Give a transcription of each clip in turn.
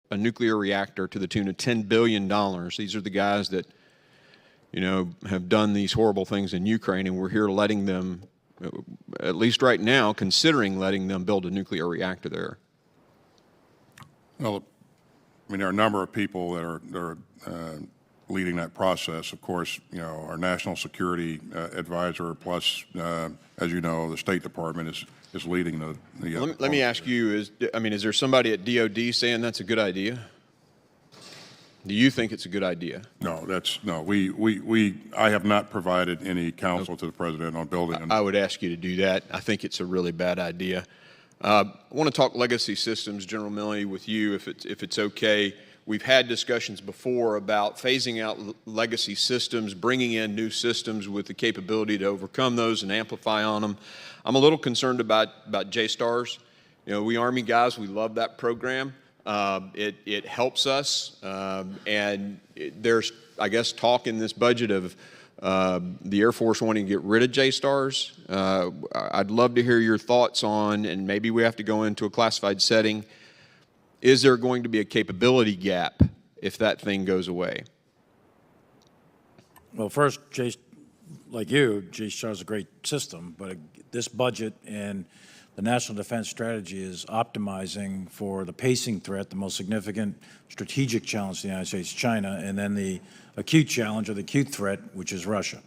a nuclear reactor to the tune of $10 billion. These are the guys that, you know, have done these horrible things in Ukraine, and we're here letting them, at least right now, considering letting them build a nuclear reactor there. Well, I mean, there are a number of people that are leading that process. Of course, you know, our national security advisor, plus, as you know, the State Department is leading the let me ask you, is there somebody at DOD saying that's a good idea? Do you think it's a good idea? No, I have not provided any counsel to the President on building. I would ask you to do that. I think it's a really bad idea. I want to talk legacy systems, General Milley, with you, if it's okay. We've had discussions before about phasing out legacy systems, bringing in new systems with the capability to overcome those and amplify on them. I'm a little concerned about JSTARS. You know, we Army guys, we love that program. It helps us, and there's, I guess, talk in this budget of the Air Force wanting to get rid of JSTARS. I'd love to hear your thoughts on, and maybe we have to go into a classified setting, is there going to be a capability gap if that thing goes away? Well, first, like you, JSTARS is a great system, but this budget and the National Defense Strategy is optimizing for the pacing threat, the most significant strategic challenge to the United States, China, and then the acute challenge or the acute threat, which is Russia.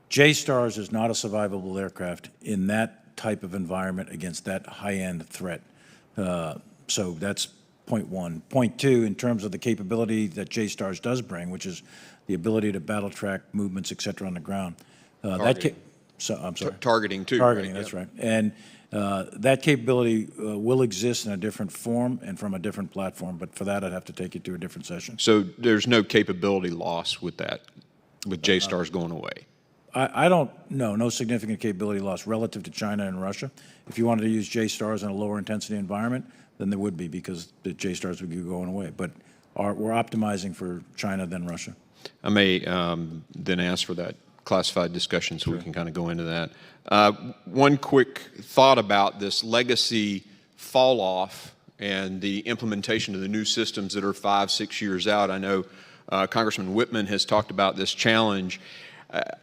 JSTARS is not a survivable aircraft in that type of environment against that high-end threat. So that's point one. Point two, in terms of the capability that JSTARS does bring, which is the ability to battle track movements, et cetera, on the ground. Targeting. I'm sorry. Targeting, too. Targeting, right? that's right. And that capability will exist in a different form and from a different platform, but for that I'd have to take it to a different session. So there's no capability loss with that, with JSTARS going away? I don't know, no significant capability loss relative to China and Russia. If you wanted to use JSTARS in a lower intensity environment, then there would be, because the JSTARS would be going away. But we're optimizing for China then Russia. I may then ask for that classified discussion so we can kind of go into that. One quick thought about this legacy fall off and the implementation of the new systems that are 5-6 years out. I know Congressman Whitman has talked about this challenge.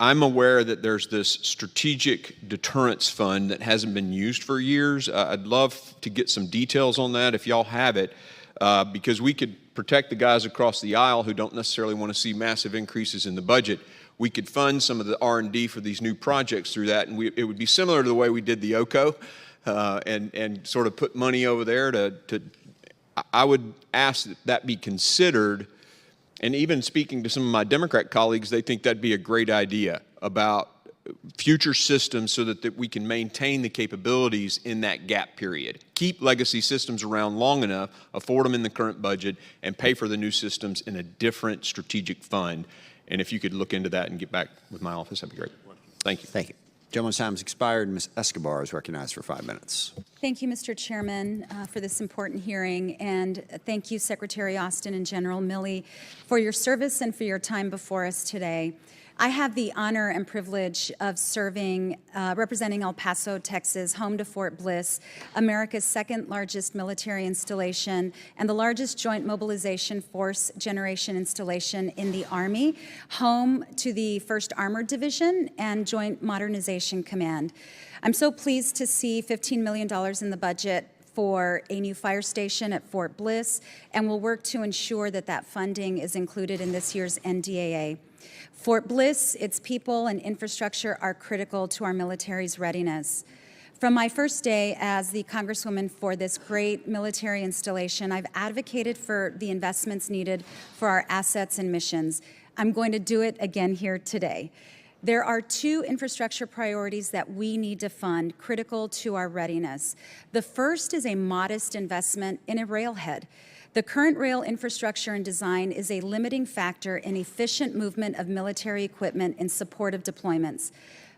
I'm aware that there's this strategic deterrence fund that hasn't been used for years. I'd love to get some details on that if y'all have it, because we could protect the guys across the aisle who don't necessarily want to see massive increases in the budget. We could fund some of the R&D for these new projects through that, and it would be similar to the way we did the OCO, and sort of put money over there to I would ask that be considered. And even speaking to some of my Democrat colleagues, they think that'd be a great idea about future systems so that we can maintain the capabilities in that gap period. Keep legacy systems around long enough, afford them in the current budget, and pay for the new systems in a different strategic fund. And if you could look into that and get back with my office, that'd be great. Thank you. Thank you. Gentleman's time has expired. Ms. Escobar is recognized for 5 minutes. Thank you, Mr. Chairman, for this important hearing, and thank you, Secretary Austin and General Milley, for your service and for your time before us today. I have the honor and privilege of serving, representing El Paso, Texas, home to Fort Bliss, America's second largest military installation and the largest joint mobilization force generation installation in the Army, home to the 1st Armored Division and Joint Modernization Command. I'm so pleased to see $15 million in the budget for a new fire station at Fort Bliss, and we'll work to ensure that that funding is included in this year's NDAA. Fort Bliss, its people and infrastructure are critical to our military's readiness. From my first day as the Congresswoman for this great military installation, I've advocated for the investments needed for our assets and missions. I'm going to do it again here today. There are 2 infrastructure priorities that we need to fund critical to our readiness. The first is a modest investment in a railhead. The current rail infrastructure and design is a limiting factor in efficient movement of military equipment in support of deployments.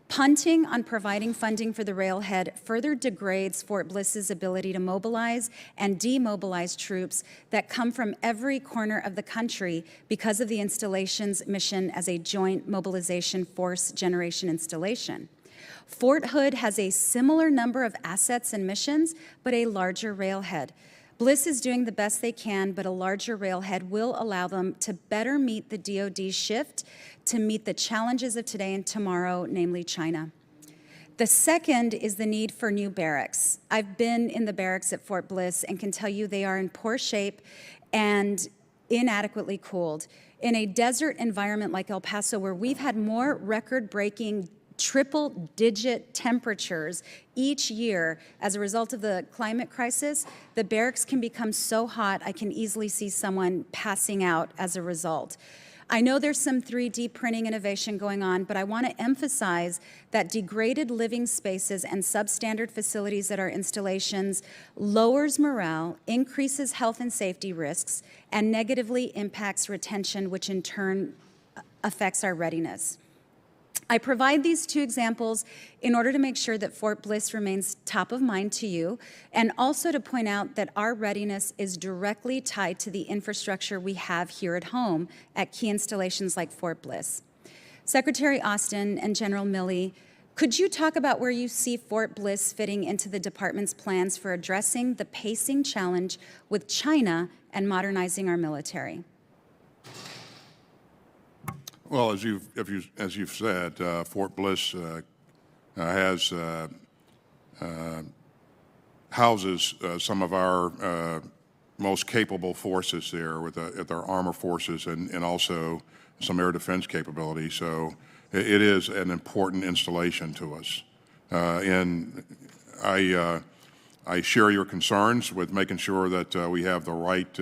Punting on providing funding for the railhead further degrades Fort Bliss's ability to mobilize and demobilize troops that come from every corner of the country because of the installation's mission as a joint mobilization force generation installation. Fort Hood has a similar number of assets and missions, but a larger railhead. Bliss is doing the best they can, but a larger railhead will allow them to better meet the DoD shift to meet the challenges of today and tomorrow, namely China. The second is the need for new barracks. I've been in the barracks at Fort Bliss and can tell you they are in poor shape and inadequately cooled. In a desert environment like El Paso, where we've had more record-breaking triple-digit temperatures each year as a result of the climate crisis, the barracks can become so hot I can easily see someone passing out as a result. I know there's some 3D printing innovation going on, but I want to emphasize that degraded living spaces and substandard facilities at our installations lowers morale, increases health and safety risks, and negatively impacts retention, which in turn affects our readiness. I provide these two examples in order to make sure that Fort Bliss remains top of mind to you, and also to point out that our readiness is directly tied to the infrastructure we have here at home at key installations like Fort Bliss. Secretary Austin and General Milley, could you talk about where you see Fort Bliss fitting into the department's plans for addressing the pacing challenge with China and modernizing our military? Well, as you've said, Fort Bliss houses some of our most capable forces there with our armor forces and also some air defense capability. So it is an important installation to us. And I share your concerns with making sure that we have the right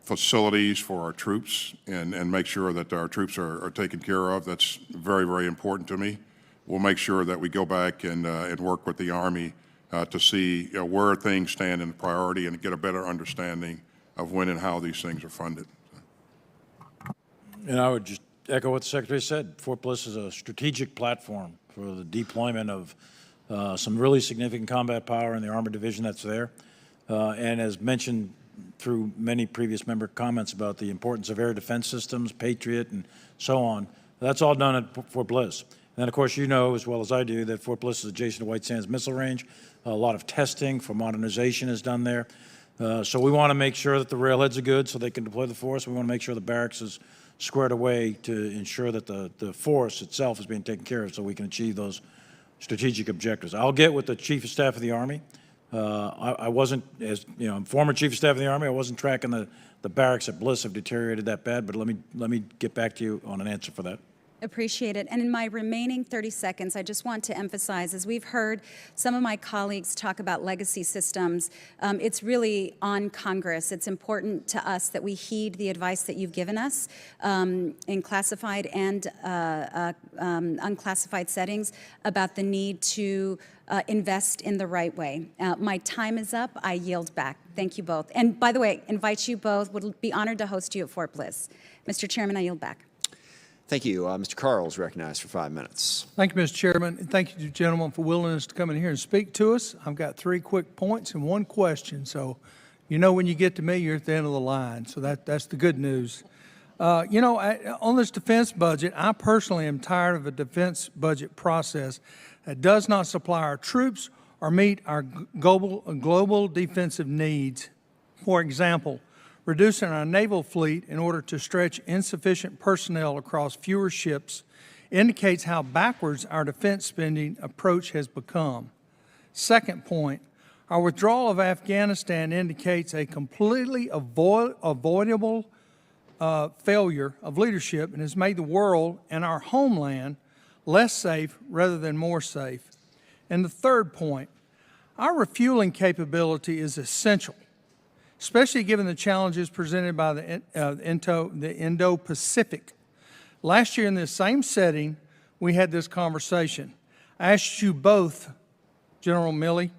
facilities for our troops and make sure that our troops are taken care of. That's very, very important to me. We'll make sure that we go back and work with the Army to see where things stand in priority and get a better understanding of when and how these things are funded. And I would just echo what the Secretary said. Fort Bliss is a strategic platform for the deployment of some really significant combat power in the Armored Division that's there. And as mentioned through many previous member comments about the importance of air defense systems, Patriot, and so on, that's all done at Fort Bliss. And then, of course, you know as well as I do that Fort Bliss is adjacent to White Sands Missile Range. A lot of testing for modernization is done there. So we want to make sure that the railheads are good so they can deploy the force. We want to make sure the barracks is squared away to ensure that the force itself is being taken care of so we can achieve those strategic objectives. I'll get with the Chief of Staff of the Army. I wasn't, as you know, I'm former Chief of Staff of the Army. I wasn't tracking the barracks at Bliss have deteriorated that bad, but let me get back to you on an answer for that. Appreciate it. And in my remaining 30 seconds, I just want to emphasize, as we've heard some of my colleagues talk about legacy systems, it's really on Congress. It's important to us that we heed the advice that you've given us in classified and unclassified settings about the need to invest in the right way. My time is up. I yield back. Thank you both. And by the way, invite you both. Would be honored to host you at Fort Bliss. Mr. Chairman, I yield back. Thank you. Mr. Carl is recognized for 5 minutes. Thank you, Mr. Chairman, and thank you, gentlemen, for willingness to come in here and speak to us. I've got 3 quick points and 1 question. So, you know, when you get to me, you're at the end of the line. So that's the good news. You know, on this defense budget, I personally am tired of a defense budget process that does not supply our troops or meet our global defensive needs. For example, reducing our naval fleet in order to stretch insufficient personnel across fewer ships indicates how backwards our defense spending approach has become. Second point, our withdrawal of Afghanistan indicates a completely avoidable failure of leadership and has made the world and our homeland less safe rather than more safe. And the third point, our refueling capability is essential, especially given the challenges presented by the Indo-Pacific. Last year in this same setting, we had this conversation. I asked you both, General Milley,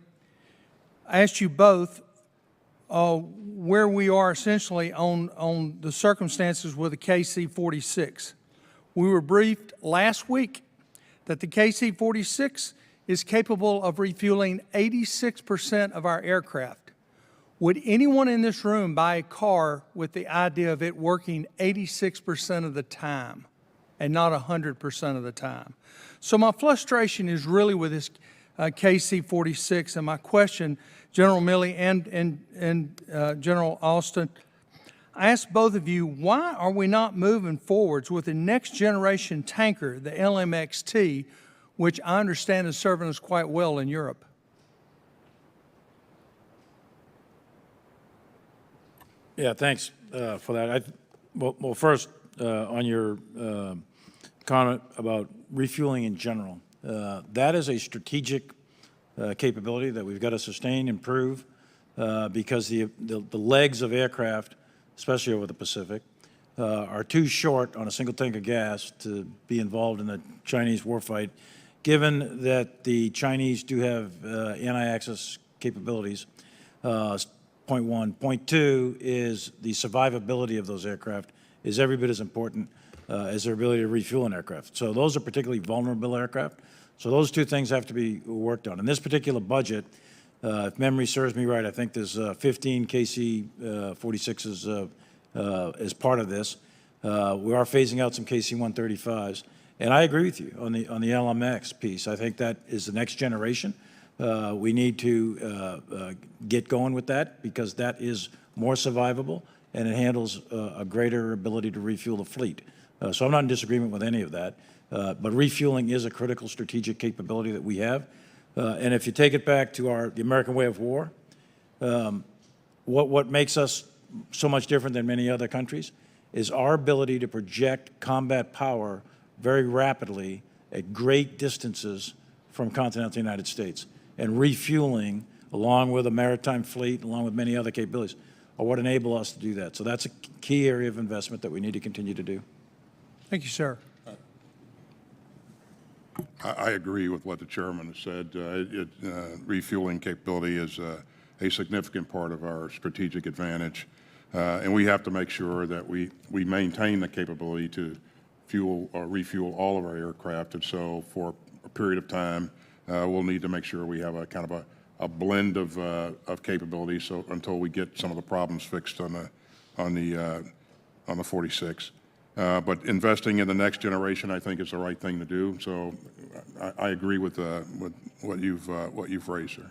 I asked you both where we are essentially on the circumstances with the KC-46. We were briefed last week that the KC-46 is capable of refueling 86% of our aircraft. Would anyone in this room buy a car with the idea of it working 86% of the time and not 100% of the time? So my frustration is really with this KC-46. And my question, General Milley and General Austin, I ask both of you, why are we not moving forwards with the next generation tanker, the LMXT, which I understand is serving us quite well in Europe? Yeah, thanks for that. Well, first, on your comment about refueling in general, that is a strategic capability that we've got to sustain, improve, because the legs of aircraft, especially over the Pacific, are too short on a single tank of gas to be involved in the Chinese warfight, given that the Chinese do have anti-access capabilities. Point one. Point two is the survivability of those aircraft is every bit as important as their ability to refuel an aircraft. So those are particularly vulnerable aircraft. So those two things have to be worked on. In this particular budget, if memory serves me right, I think there's 15 KC-46s as part of this. We are phasing out some KC-135s. And I agree with you on the LMX piece. I think that is the next generation. We need to get going with that because that is more survivable and it handles a greater ability to refuel the fleet. So I'm not in disagreement with any of that, but refueling is a critical strategic capability that we have. And if you take it back to the American way of war, what makes us so much different than many other countries is our ability to project combat power very rapidly at great distances from continental United States. And refueling, along with a maritime fleet, along with many other capabilities, are what enable us to do that. So that's a key area of investment that we need to continue to do. Thank you, sir. I agree with what the chairman has said. Refueling capability is a significant part of our strategic advantage. And we have to make sure that we maintain the capability to fuel or refuel all of our aircraft. And so for a period of time, we'll need to make sure we have a kind of a blend of capabilities so until we get some of the problems fixed on the 46. But investing in the next generation, I think, is the right thing to do. So I agree with what you've raised, sir.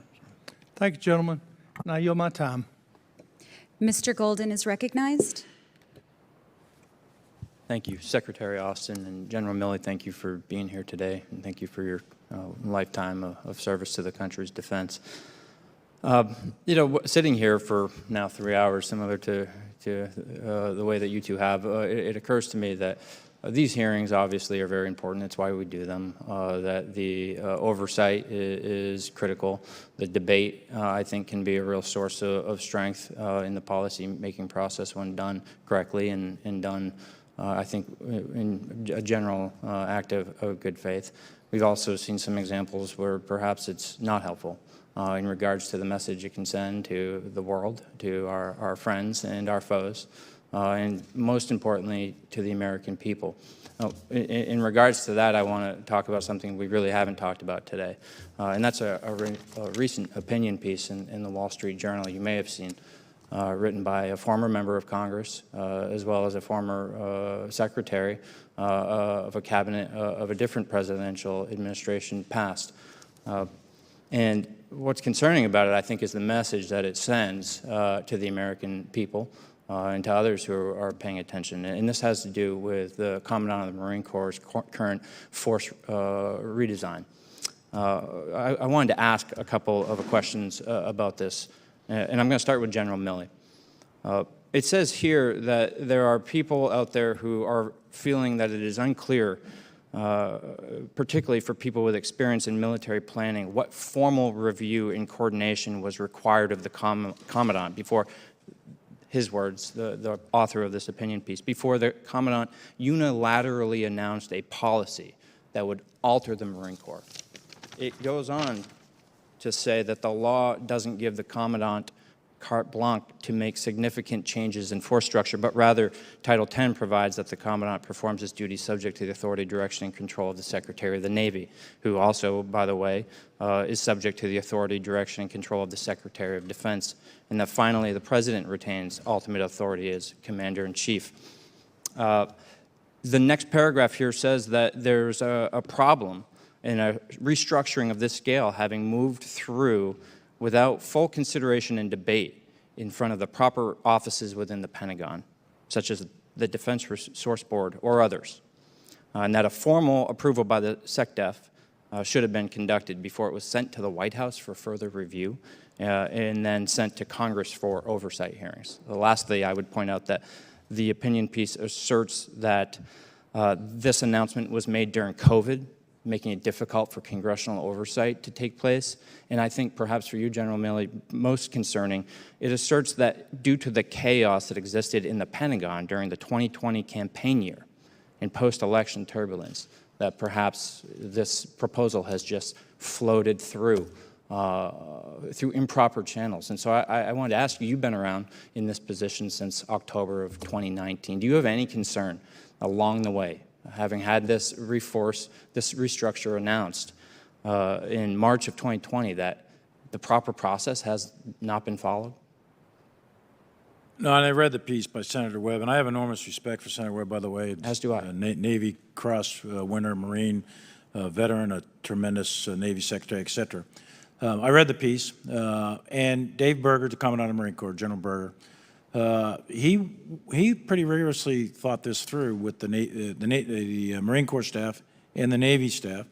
Thank you, gentlemen. Now yield my time. Mr. Golden is recognized. Thank you, Secretary Austin and General Milley. Thank you for being here today, and thank you for your lifetime of service to the country's defense. You know, sitting here for now 3 hours, similar to the way that you two have, it occurs to me that these hearings obviously are very important. That's why we do them. That the oversight is critical. The debate, I think, can be a real source of strength in the policy-making process when done correctly and done, I think, in a general act of good faith. We've also seen some examples where perhaps it's not helpful in regards to the message it can send to the world, to our friends and our foes, and most importantly, to the American people. In regards to that, I want to talk about something we really haven't talked about today, and that's a recent opinion piece in the Wall Street Journal you may have seen, written by a former member of Congress, as well as a former secretary of a cabinet of a different presidential administration past. And what's concerning about it, I think, is the message that it sends to the American people and to others who are paying attention. And this has to do with the Commandant of the Marine Corps' current force redesign. I wanted to ask a couple of questions about this, and I'm going to start with General Milley. It says here that there are people out there who are feeling that it is unclear, particularly for people with experience in military planning, what formal review and coordination was required of the Commandant before, his words, the author of this opinion piece, before the Commandant unilaterally announced a policy that would alter the Marine Corps. It goes on to say that the law doesn't give the Commandant carte blanche to make significant changes in force structure, but rather Title 10 provides that the Commandant performs his duties subject to the authority, direction, and control of the Secretary of the Navy, who also, by the way, is subject to the authority, direction, and control of the Secretary of Defense, and that finally the President retains ultimate authority as Commander-in-Chief. The next paragraph here says that there's a problem in a restructuring of this scale having moved through without full consideration and debate in front of the proper offices within the Pentagon, such as the Defense Resource Board or others, and that a formal approval by the SecDef should have been conducted before it was sent to the White House for further review and then sent to Congress for oversight hearings. Lastly, I would point out that the opinion piece asserts that this announcement was made during COVID, making it difficult for congressional oversight to take place. And I think perhaps for you, General Milley, most concerning, it asserts that due to the chaos that existed in the Pentagon during the 2020 campaign year and post-election turbulence, that perhaps this proposal has just floated through improper channels. And so I wanted to ask you, you've been around in this position since October of 2019. Do you have any concern along the way, having had this restructure announced in March of 2020, that the proper process has not been followed? No, and I read the piece by Senator Webb, and I have enormous respect for Senator Webb, by the way. As do I. Navy Cross winner, Marine, veteran, a tremendous Navy secretary, et cetera. I read the piece, and Dave Berger, the Commandant of the Marine Corps, General Berger, he pretty rigorously thought this through with the Marine Corps staff and the Navy staff,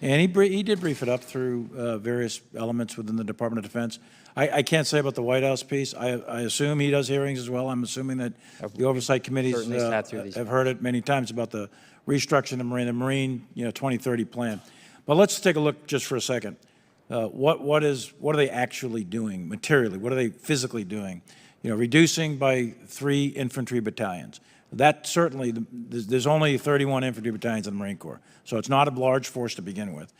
and he did brief it up through various elements within the Department of Defense. I can't say about the White House piece. I assume he does hearings as well. I'm assuming that the oversight committees have heard it many times about the restructuring of the Marine 2030 plan. But let's take a look just for a second. What are they actually doing materially? What are they physically doing? Reducing by 3 infantry battalions. That certainly, there's only 31 infantry battalions in the Marine Corps, so it's not a large force to begin with.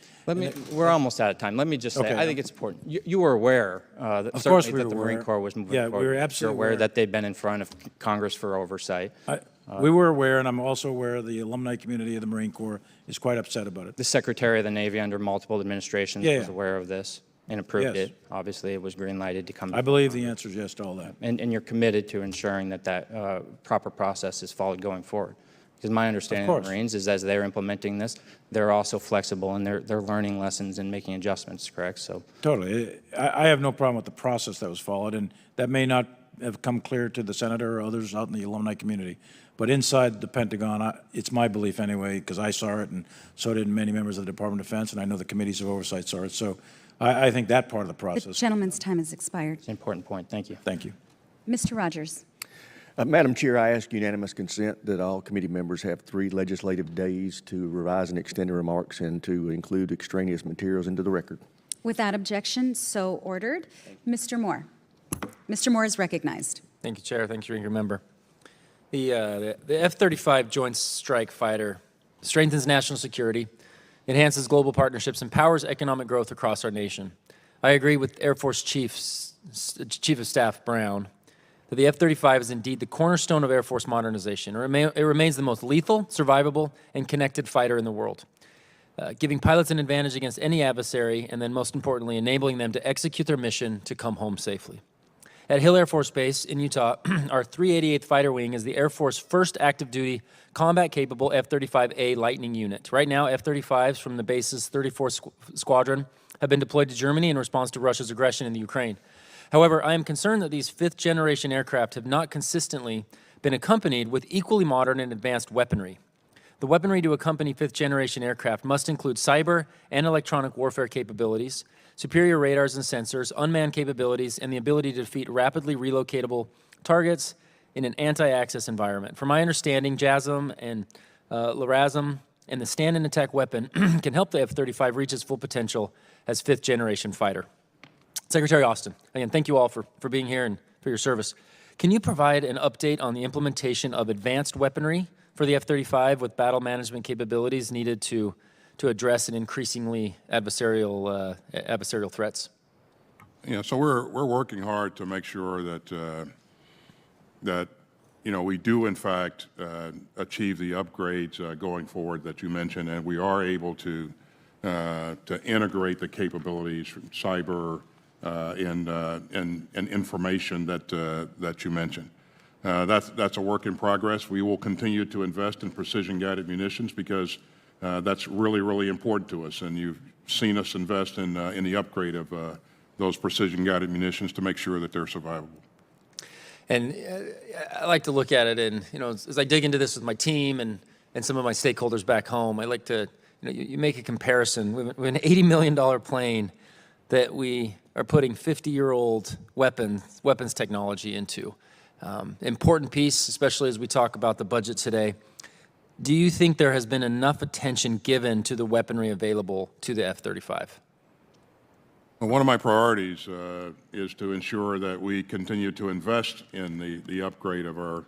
We're almost out of time. Let me just say, okay, I think it's important. You were aware that the Marine Corps was moving forward. We were absolutely aware that they'd been in front of Congress for oversight. We were aware, and I'm also aware the alumni community of the Marine Corps is quite upset about it. The Secretary of the Navy under multiple administrations was aware of this and approved it. Obviously, it was green-lighted to come. I believe the answer is yes to all that. And you're committed to ensuring that proper process is followed going forward. Because my understanding of the Marines is as they're implementing this, they're also flexible and they're learning lessons and making adjustments, correct? So totally. I have no problem with the process that was followed, and that may not have come clear to the Senator or others out in the alumni community. But inside the Pentagon, it's my belief anyway, because I saw it, and so did many members of the Department of Defense, and I know the committees of oversight saw it. So I think that part of the process. The gentleman's time has expired. It's an important point. Thank you. Thank you. Mr. Rogers. Madam Chair, I ask unanimous consent that all committee members have 3 legislative days to revise and extend their remarks and to include extraneous materials into the record. Without objection, so ordered. Mr. Moore. Mr. Moore is recognized. Thank you, Chair. Thank you, Ranking Member. The F-35 Joint Strike Fighter strengthens national security, enhances global partnerships, and powers economic growth across our nation. I agree with Air Force Chief of Staff Brown that the F-35 is indeed the cornerstone of Air Force modernization. It remains the most lethal, survivable, and connected fighter in the world, giving pilots an advantage against any adversary, and then most importantly, enabling them to execute their mission to come home safely. At Hill Air Force Base in Utah, our 388th Fighter Wing is the Air Force's first active-duty, combat-capable F-35A Lightning unit. Right now, F-35s from the base's 34th Squadron have been deployed to Germany in response to Russia's aggression in the Ukraine. However, I am concerned that these 5th-generation aircraft have not consistently been accompanied with equally modern and advanced weaponry. The weaponry to accompany 5th-generation aircraft must include cyber and electronic warfare capabilities, superior radars and sensors, unmanned capabilities, and the ability to defeat rapidly relocatable targets in an anti-access environment. From my understanding, JASM and LRASM and the stand-and attack weapon can help the F-35 reach its full potential as 5th-generation fighter. Secretary Austin, again, thank you all for being here and for your service. Can you provide an update on the implementation of advanced weaponry for the F-35 with battle management capabilities needed to address an increasingly adversarial threats? Yeah, so we're working hard to make sure that we do in fact achieve the upgrades going forward that you mentioned, and we are able to integrate the capabilities from cyber and information that you mentioned. That's a work in progress. We will continue to invest in precision-guided munitions because that's really, really important to us. And you've seen us invest in the upgrade of those precision-guided munitions to make sure that they're survivable. And I like to look at it, and as I dig into this with my team and some of my stakeholders back home, I like to, you make a comparison. We have an $80 million plane that we are putting 50-year-old weapons technology into. Important piece, especially as we talk about the budget today. Do you think there has been enough attention given to the weaponry available to the F-35? Well, one of my priorities is to ensure that we continue to invest in the upgrade of our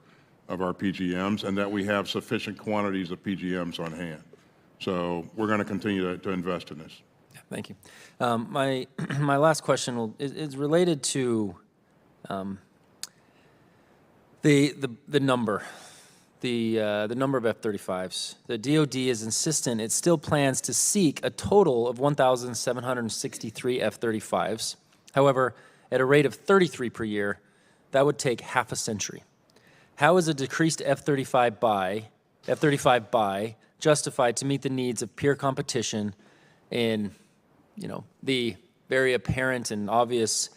PGMs and that we have sufficient quantities of PGMs on hand. So we're going to continue to invest in this. Thank you. My last question is related to the number. The number of F-35s. The DoD is insistent it still plans to seek a total of 1,763 F-35s. However, at a rate of 33 per year, that would take half a century. How is a decreased F-35 buy justified to meet the needs of peer competition in, the very apparent and obvious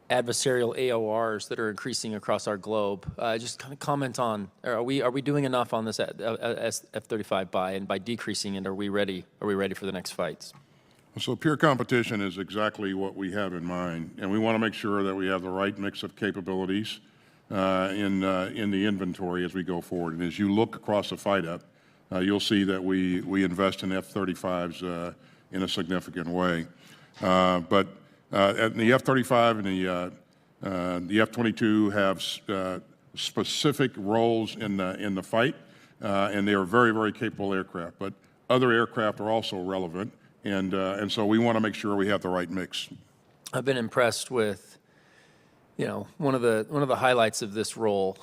adversarial AORs that are increasing across our globe? Just kind of comment on, are we doing enough on this F-35 buy, and by decreasing it, are we ready for the next fights? So peer competition is exactly what we have in mind, and we want to make sure that we have the right mix of capabilities in the inventory as we go forward. And as you look across the fight up, you'll see that we invest in F-35s in a significant way. But the F-35 and the F-22 have specific roles in the fight, and they are very, very capable aircraft. But other aircraft are also relevant, and so we want to make sure we have the right mix. I've been impressed with, one of the highlights of this role.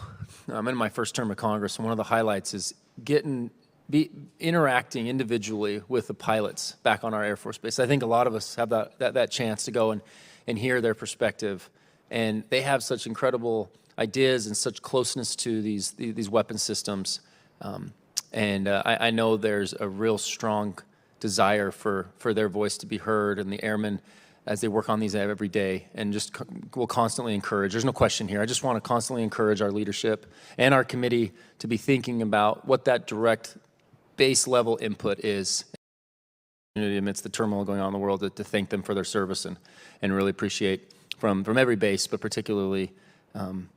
I'm in my first term of Congress, and one of the highlights is interacting individually with the pilots back on our Air Force Base. I think a lot of us have that chance to go and hear their perspective, and they have such incredible ideas and such closeness to these weapon systems, and I know there's a real strong desire for their voice to be heard, and the airmen, as they work on these every day, and just will constantly encourage. There's no question here. I just want to constantly encourage our leadership and our committee to be thinking about what that direct base level input is amidst the turmoil going on in the world, to thank them for their service and really appreciate from every base, but particularly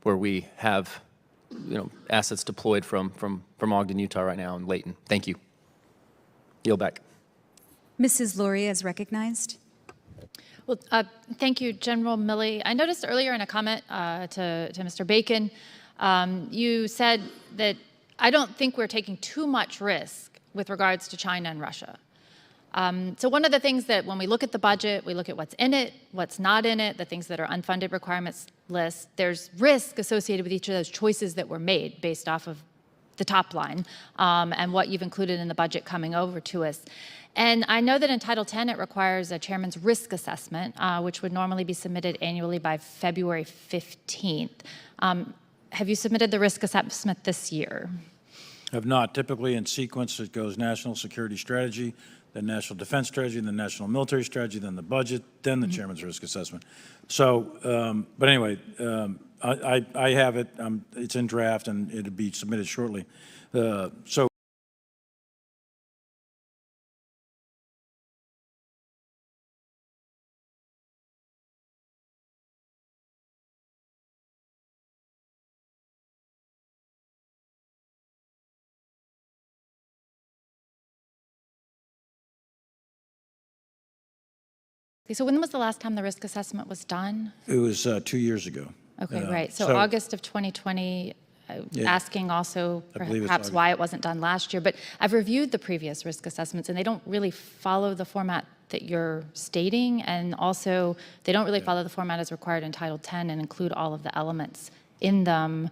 where we have assets deployed from Ogden, Utah right now, and Layton. Thank you. Yield back. Mrs. Lurie is recognized. Well, thank you, General Milley. I noticed earlier in a comment to Mr. Bacon, you said that I don't think we're taking too much risk with regards to China and Russia. So one of the things that when we look at the budget, we look at what's in it, what's not in it, the things that are unfunded requirements list, there's risk associated with each of those choices that were made based off of the top line and what you've included in the budget coming over to us. And I know that in Title 10, it requires a chairman's risk assessment, which would normally be submitted annually by February 15th. Have you submitted the risk assessment this year? Have not. Typically in sequence, it goes national security strategy, then national defense strategy, then national military strategy, then the budget, then the chairman's risk assessment. So, but anyway, I have it. It's in draft, and it'll be submitted shortly. So. So when was the last time the risk assessment was done? It was 2 years ago. Okay, right. So August of 2020, asking also perhaps why it wasn't done last year. But I've reviewed the previous risk assessments, and they don't really follow the format that you're stating. And also, they don't really follow the format as required in Title 10 and include all of the elements in them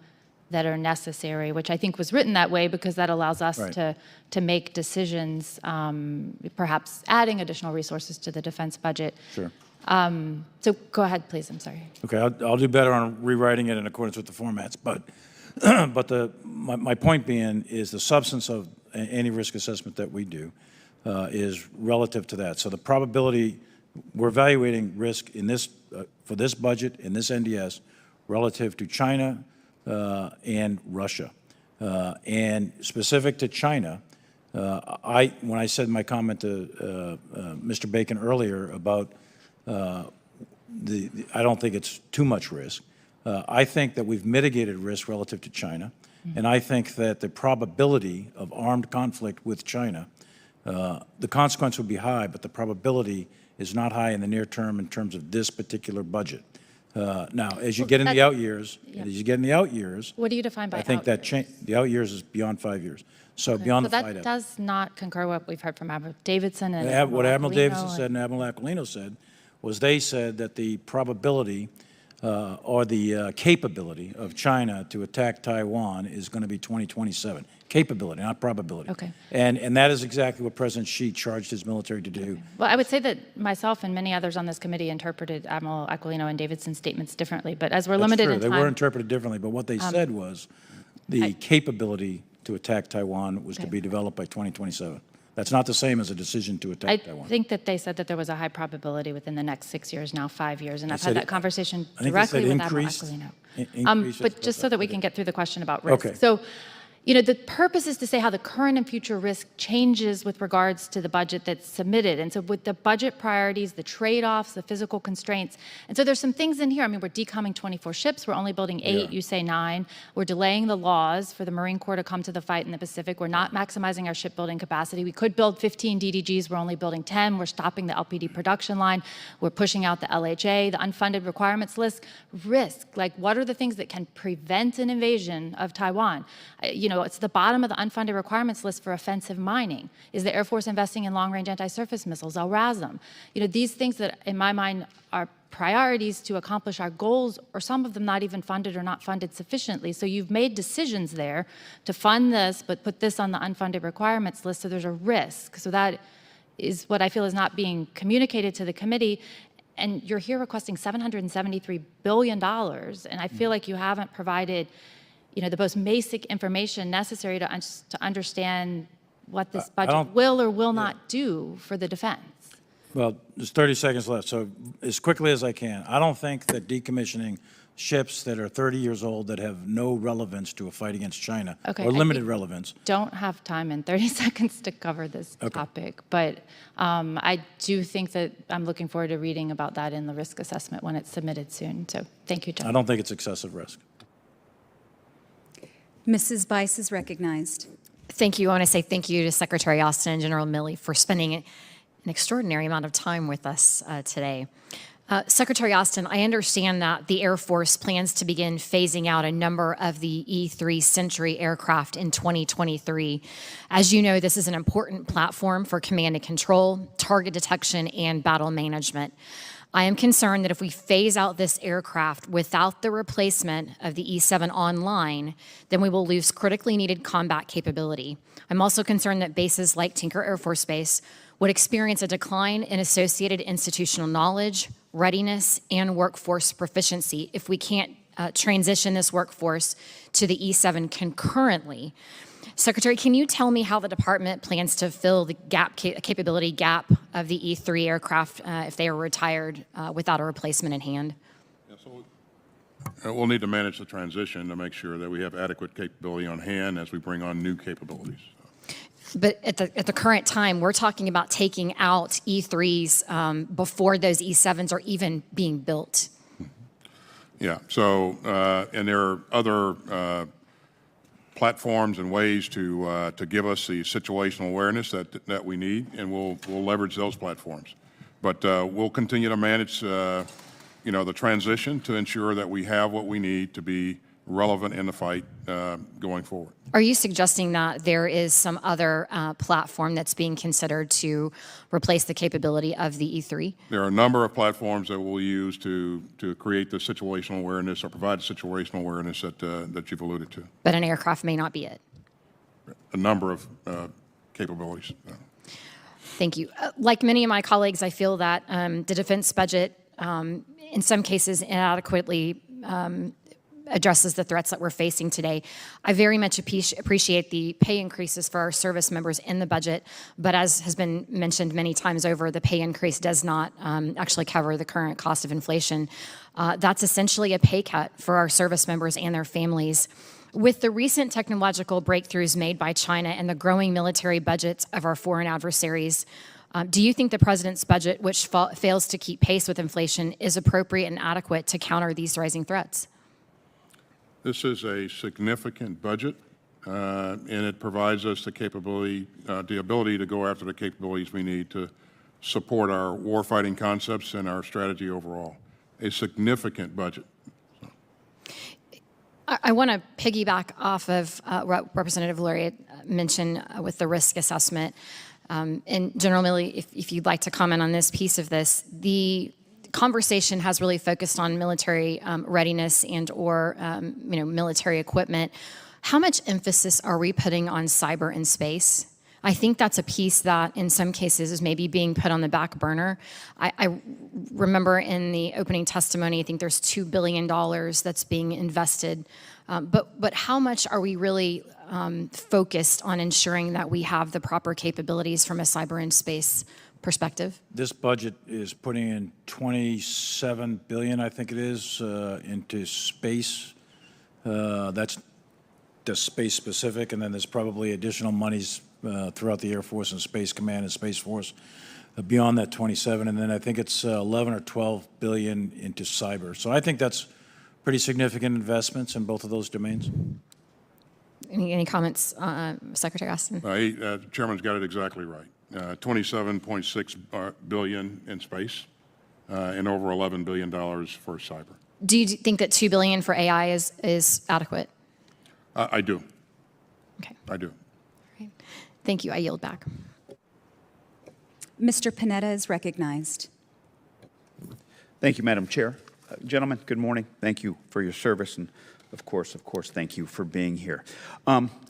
that are necessary, which I think was written that way because that allows us to make decisions, perhaps adding additional resources to the defense budget. Sure. So go ahead, please. I'm sorry. Okay, I'll do better on rewriting it in accordance with the formats. But my point being is the substance of any risk assessment that we do is relative to that. So the probability, we're evaluating risk in this, for this budget, in this NDS, relative to China and Russia. And specific to China, when I said my comment to Mr. Bacon earlier about I don't think it's too much risk. I think that we've mitigated risk relative to China, and I think that the probability of armed conflict with China, the consequence would be high, but the probability is not high in the near term in terms of this particular budget. Now, as you get in the out years, What do you define by I think that the out years is beyond 5 years. So beyond the flight that does not concur with what we've heard from Admiral Davidson and what Admiral Davidson Aquilino said and Admiral Aquilino said was they said that the probability or the capability of China to attack Taiwan is going to be 2027. Capability, not probability. Okay. And that is exactly what President Xi charged his military to do. Well, I would say that myself and many others on this committee interpreted Admiral Aquilino and Davidson's statements differently, but as we're limited in time... They were interpreted differently, but what they said was the capability to attack Taiwan was to be developed by 2027. That's not the same as a decision to attack Taiwan. I think that they said that there was a high probability within the next 6 years, now 5 years, and I've had that conversation directly with Admiral Aquilino. But just so that we can get through the question about risk. Okay. So, you know, the purpose is to say how the current and future risk changes with regards to the budget that's submitted. And so with the budget priorities, the trade-offs, the physical constraints. And so there's some things in here. I mean, we're decomming 24 ships. We're only building 8. You say 9. We're delaying the laws for the Marine Corps to come to the fight in the Pacific. We're not maximizing our shipbuilding capacity. We could build 15 DDGs. We're only building 10. We're stopping the LPD production line. We're pushing out the LHA, the unfunded requirements list. Risk, like what are the things that can prevent an invasion of Taiwan? You know, it's the bottom of the unfunded requirements list for offensive mining. Is the Air Force investing in long-range anti-surface missiles, LRASM? You know, these things that, in my mind, are priorities to accomplish our goals, or some of them not even funded or not funded sufficiently. So you've made decisions there to fund this, but put this on the unfunded requirements list, so there's a risk. So that is what I feel is not being communicated to the committee. And you're here requesting $773 billion, and I feel like you haven't provided, you know, the most basic information necessary to understand what this budget will or will not do for the defense. Well, there's 30 seconds left, so as quickly as I can. I don't think that decommissioning ships that are 30 years old that have no relevance to a fight against China or limited relevance. Don't have time in 30 seconds to cover this topic, but I do think that I'm looking forward to reading about that in the risk assessment when it's submitted soon. So thank you, John. I don't think it's excessive risk. Mrs. Bice is recognized. Thank you. I want to say thank you to Secretary Austin and General Milley for spending an extraordinary amount of time with us today. Secretary Austin, I understand that the Air Force plans to begin phasing out a number of the E-3 Century aircraft in 2023. As you know, this is an important platform for command and control, target detection, and battle management. I am concerned that if we phase out this aircraft without the replacement of the E-7 online, then we will lose critically needed combat capability. I'm also concerned that bases like Tinker Air Force Base would experience a decline in associated institutional knowledge, readiness, and workforce proficiency if we can't transition this workforce to the E-7 concurrently. Secretary, can you tell me how the department plans to fill the capability gap of the E-3 aircraft if they are retired without a replacement in hand? Yeah, so we'll need to manage the transition to make sure that we have adequate capability on hand as we bring on new capabilities. But at the current time, we're talking about taking out E-3s before those E-7s are even being built. Yeah, so, and there are other platforms and ways to give us the situational awareness that we need, and we'll leverage those platforms. But we'll continue to manage, you know, the transition to ensure that we have what we need to be relevant in the fight going forward. Are you suggesting that there is some other platform that's being considered to replace the capability of the E-3? There are a number of platforms that we'll use to create the situational awareness or provide the situational awareness that you've alluded to. But an aircraft may not be it. A number of capabilities. Thank you. Like many of my colleagues, I feel that the defense budget, in some cases, inadequately addresses the threats that we're facing today. I very much appreciate the pay increases for our service members in the budget, but as has been mentioned many times over, the pay increase does not actually cover the current cost of inflation. That's essentially a pay cut for our service members and their families. With the recent technological breakthroughs made by China and the growing military budgets of our foreign adversaries, do you think the president's budget, which fails to keep pace with inflation, is appropriate and adequate to counter these rising threats? This is a significant budget, and it provides us the capability, the ability to go after the capabilities we need to support our warfighting concepts and our strategy overall. A significant budget. I want to piggyback off of what Representative Lurey mentioned with the risk assessment. And General Milley, if you'd like to comment on this piece of this, the conversation has really focused on military readiness and or military equipment. How much emphasis are we putting on cyber and space? I think that's a piece that in some cases is maybe being put on the back burner. I remember in the opening testimony, I think there's $2 billion that's being invested. But how much are we really focused on ensuring that we have the proper capabilities from a cyber and space perspective? This budget is putting in $27 billion, I think it is, into space. That's the space specific, and then there's probably additional monies throughout the Air Force and Space Command and Space Force beyond that 27, and then I think it's 11 or 12 billion into cyber. So I think that's pretty significant investments in both of those domains. Any comments, Secretary Austin? The Chairman's got it exactly right. 27.6 billion in space and over $11 billion for cyber. Do you think that $2 billion for AI is adequate? I do. Okay. I do. Thank you. I yield back. Mr. Panetta is recognized. Thank you, Madam Chair. Gentlemen, good morning. Thank you for your service, and of course, thank you for being here.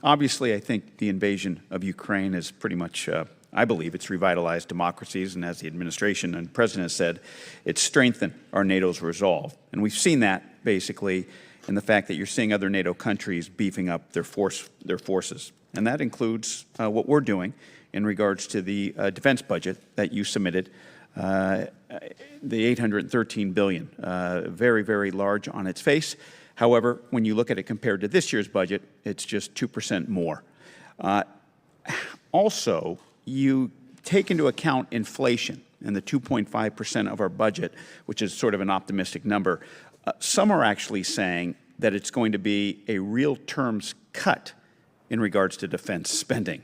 Obviously, I think the invasion of Ukraine is pretty much, I believe, it's revitalized democracies, and as the administration and President has said, it's strengthened our NATO's resolve. And we've seen that, basically, in the fact that you're seeing other NATO countries beefing up their forces. And that includes what we're doing in regards to the defense budget that you submitted, the $813 billion, very, very large on its face. However, when you look at it compared to this year's budget, it's just 2% more. Also, you take into account inflation and the 2.5% of our budget, which is sort of an optimistic number. Some are actually saying that it's going to be a real terms cut in regards to defense spending,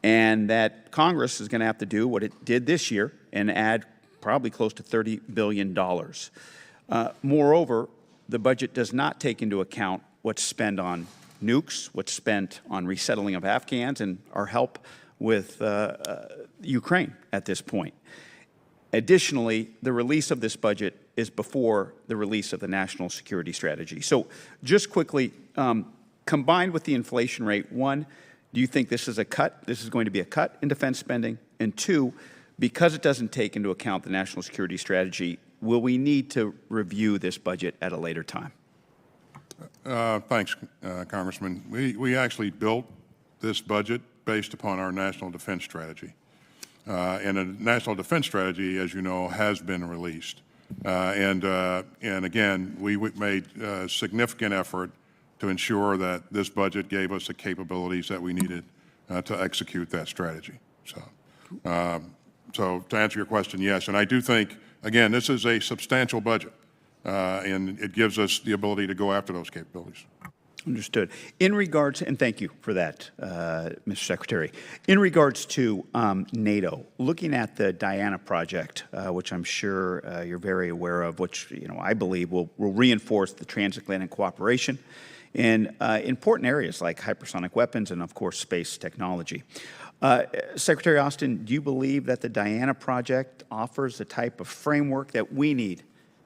and that Congress is going to have to do what it did this year and add probably close to $30 billion. Moreover, the budget does not take into account what's spent on nukes, what's spent on resettling of Afghans, and our help with Ukraine at this point. Additionally, the release of this budget is before the release of the national security strategy. So just quickly, combined with the inflation rate, one, do you think this is a cut? This is going to be a cut in defense spending? And two, because it doesn't take into account the national security strategy, will we need to review this budget at a later time? Thanks, Congressman. We actually built this budget based upon our national defense strategy. And a national defense strategy, as you know, has been released. And again, we made a significant effort to ensure that this budget gave us the capabilities that we needed to execute that strategy. So to answer your question, yes. And I do think, again, this is a substantial budget, and it gives us the ability to go after those capabilities. Understood. In regards, and thank you for that, Mr. Secretary. In regards to NATO, looking at the Diana project, which I'm sure you're very aware of, which I believe will reinforce the transatlantic cooperation in important areas like hypersonic weapons and, of course, space technology. Secretary Austin, do you believe that the Diana project offers the type of framework that we need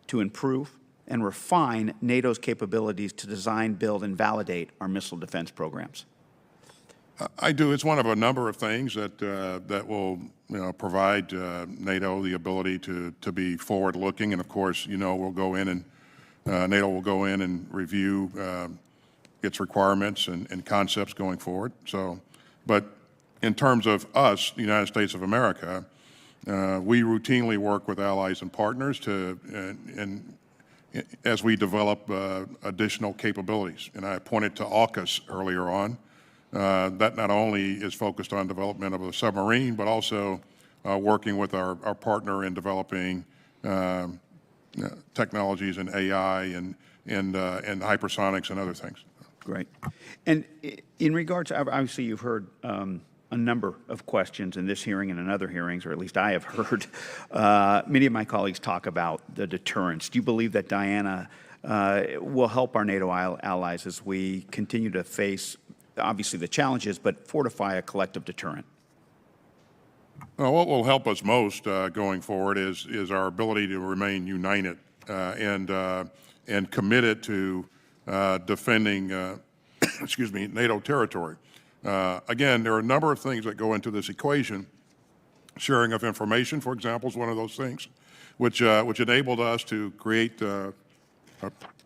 to improve and refine NATO's capabilities to design, build, and validate our missile defense programs? I do. It's one of a number of things that will provide NATO the ability to be forward-looking, and of course, we'll go in NATO will go in and review its requirements and concepts going forward. So, but in terms of us, the United States of America, we routinely work with allies and partners as we develop additional capabilities. And I pointed to AUKUS earlier on. That not only is focused on development of a submarine, but also working with our partner in developing technologies in AI and hypersonics and other things. Great. And in regards, obviously you've heard a number of questions in this hearing and in other hearings, or at least I have heard many of my colleagues talk about the deterrence. Do you believe that Diana will help our NATO allies as we continue to face, obviously, the challenges, but fortify a collective deterrent? Well, what will help us most going forward is our ability to remain united and committed to defending, excuse me, NATO territory. Again, there are a number of things that go into this equation. Sharing of information, for example, is one of those things, which enabled us to create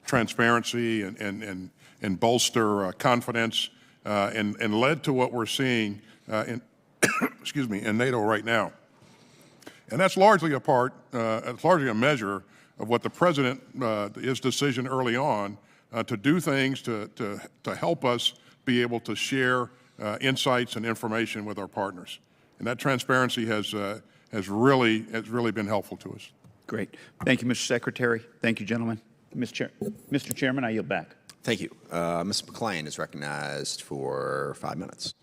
transparency and bolster confidence and led to what we're seeing in excuse me, in NATO right now. And that's largely it's largely a measure of what the President, his decision early on to do things to help us be able to share insights and information with our partners. And that transparency has really been helpful to us. Great. Thank you, Mr. Secretary. Thank you, gentlemen. Mr. Chairman, I yield back. Thank you. Ms. McClain is recognized for 5 minutes.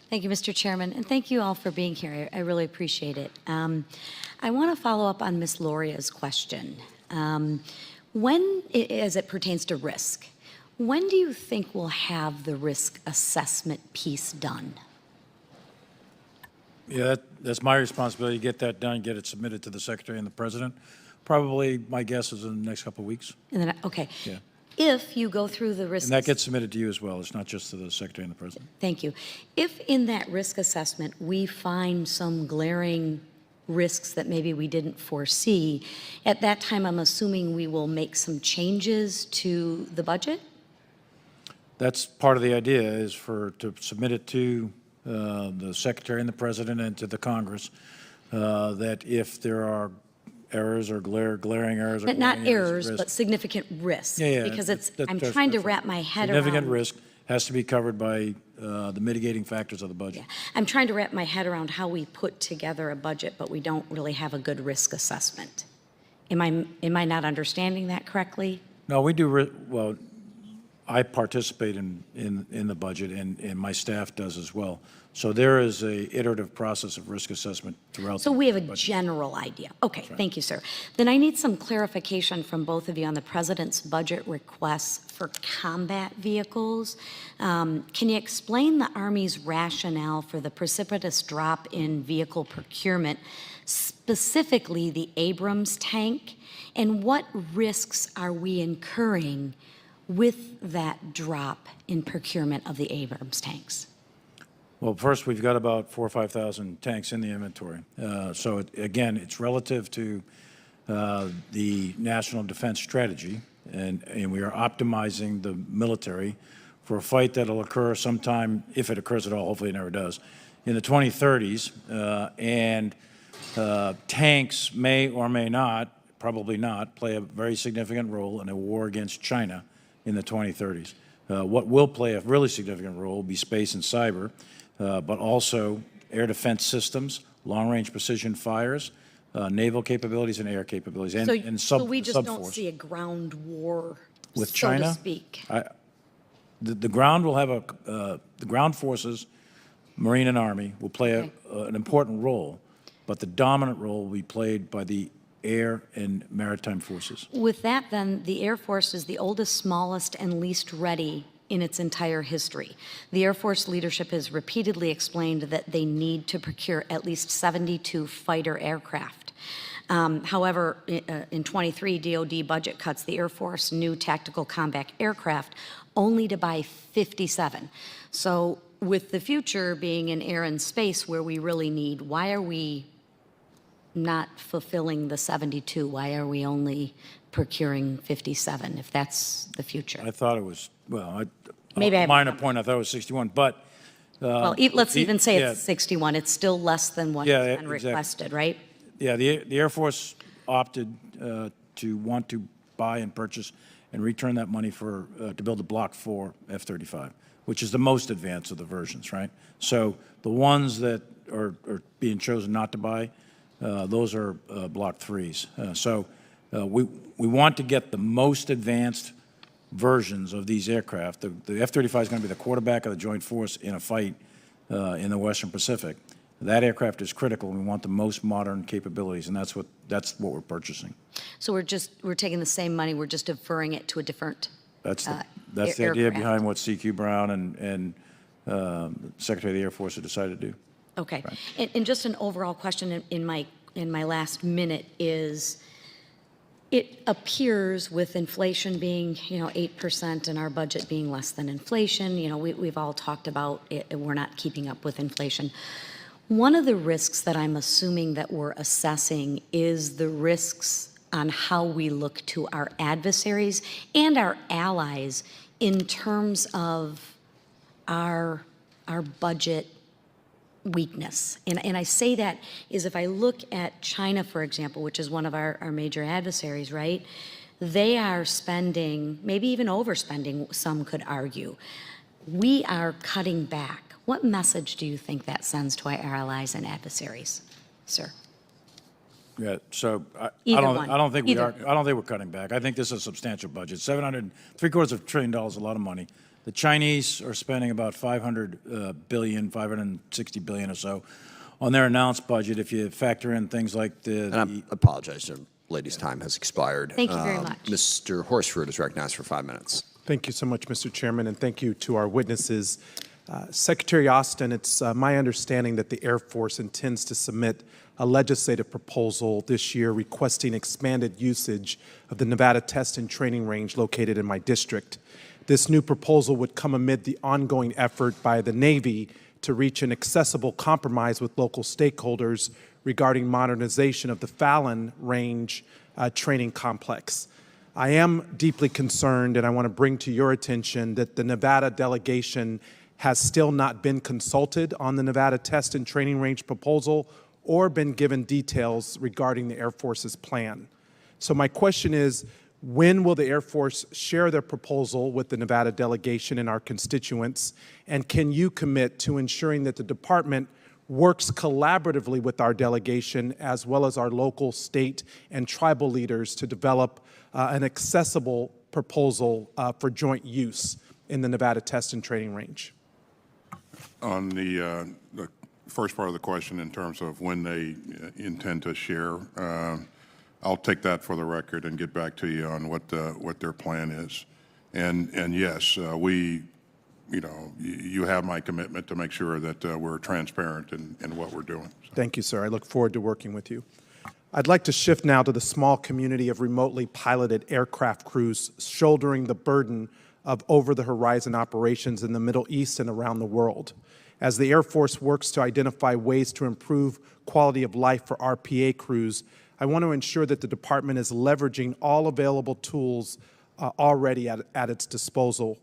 Thank you, Mr. Chairman, and thank you all for being here. I really appreciate it. I want to follow up on Ms. Loria's question. As it pertains to risk, when do you think we'll have the risk assessment piece done? Yeah, that's my responsibility, get that done, get it submitted to the Secretary and the President. Probably, my guess is in the next couple of weeks. And then, okay. Yeah. If you go through the risk... And that gets submitted to you as well. It's not just to the Secretary and the President. Thank you. If in that risk assessment we find some glaring risks that maybe we didn't foresee, at that time I'm assuming we will make some changes to the budget? That's part of the idea, is to submit it to the Secretary and the President and to the Congress, that if there are errors or glaring errors. But not errors, but significant risk. Yeah, because I'm trying to wrap my head around. Significant risk has to be covered by the mitigating factors of the budget. Yeah. I'm trying to wrap my head around how we put together a budget, but we don't really have a good risk assessment. Am I not understanding that correctly? No, we do. Well, I participate in the budget, and my staff does as well. So there is a iterative process of risk assessment throughout. So we have a general idea. Okay, thank you, sir. Then I need some clarification from both of you on the President's budget requests for combat vehicles. Can you explain the Army's rationale for the precipitous drop in vehicle procurement, specifically the Abrams tank, and what risks are we incurring with that drop in procurement of the Abrams tanks? Well, first, we've got about 4,000 or 5,000 tanks in the inventory. So, again, it's relative to the National Defense Strategy, and we are optimizing the military for a fight that'll occur sometime, if it occurs at all, hopefully it never does, in the 2030s. And tanks may or may not, probably not, play a very significant role in a war against China in the 2030s. What will play a really significant role will be space and cyber, but also air defense systems, long-range precision fires, naval capabilities, and air capabilities, and so we just don't subforce. see a ground war, With so China, to speak. The ground will have the ground forces, Marine and Army, will play an important role, but the dominant role will be played by the air and maritime forces. With that, then, the Air Force is the oldest, smallest, and least ready in its entire history. The Air Force leadership has repeatedly explained that they need to procure at least 72 fighter aircraft. However, in 23 DoD budget cuts the Air Force new tactical combat aircraft only to buy 57. So with the future being in air and space where we really need, why are we not fulfilling the 72? Why are we only procuring 57 if that's the future? I thought it was, well, Maybe I have a minor number. point, I thought it was 61, but. Well, let's even say yeah. it's 61. It's still less than what Yeah, has been exactly. requested, right? Yeah, the Air Force opted to want to buy and purchase and return that money for, to build a Block 4 F-35, which is the most advanced of the versions, right? So the ones that are being chosen not to buy, those are Block 3s. So we want to get the most advanced versions of these aircraft. The F-35 is going to be the quarterback of the Joint Force in a fight in the Western Pacific. That aircraft is critical, and we want the most modern capabilities, and that's what we're purchasing. So we're taking the same money, we're just deferring it to a different That's the idea aircraft. behind what CQ Brown and Secretary of the Air Force have decided to do. Okay. Right. And just an overall question in my last minute is, it appears with inflation being, 8% and our budget being less than inflation, we've all talked about it, we're not keeping up with inflation. One of the risks that I'm assuming that we're assessing is the risks on how we look to our adversaries and our allies in terms of our budget weakness. And I say that is if I look at China, for example, which is one of our major adversaries, right? They are spending, maybe even overspending, some could argue. We are cutting back. What message do you think that sends to our allies and adversaries, sir? Yeah, so I Either don't think we Either. are. I don't think we're cutting back. I think this is a substantial budget. $700 billion, a lot of money. The Chinese are spending about $560 billion or so on their announced budget. If you factor in things like And I apologize, the lady's time has expired. Thank you very much. Mr. Horsford is recognized for 5 minutes. Thank you so much, Mr. Chairman, and thank you to our witnesses. Secretary Austin, it's my understanding that the Air Force intends to submit a legislative proposal this year requesting expanded usage of the Nevada Test and Training Range located in my district. This new proposal would come amid the ongoing effort by the Navy to reach an accessible compromise with local stakeholders regarding modernization of the Fallon Range training complex. I am deeply concerned, and I want to bring to your attention that the Nevada delegation has still not been consulted on the Nevada Test and Training Range proposal or been given details regarding the Air Force's plan. So my question is, when will the Air Force share their proposal with the Nevada delegation and our constituents? And can you commit to ensuring that the department works collaboratively with our delegation as well as our local, state, and tribal leaders to develop an accessible proposal for joint use in the Nevada Test and Training Range? On the first part of the question in terms of when they intend to share, I'll take that for the record and get back to you on what their plan is. And yes, you have my commitment to make sure that we're transparent in what we're doing. So. Thank you, sir. I look forward to working with you. I'd like to shift now to the small community of remotely piloted aircraft crews shouldering the burden of over-the-horizon operations in the Middle East and around the world. As the Air Force works to identify ways to improve quality of life for RPA crews, I want to ensure that the department is leveraging all available tools already at its disposal.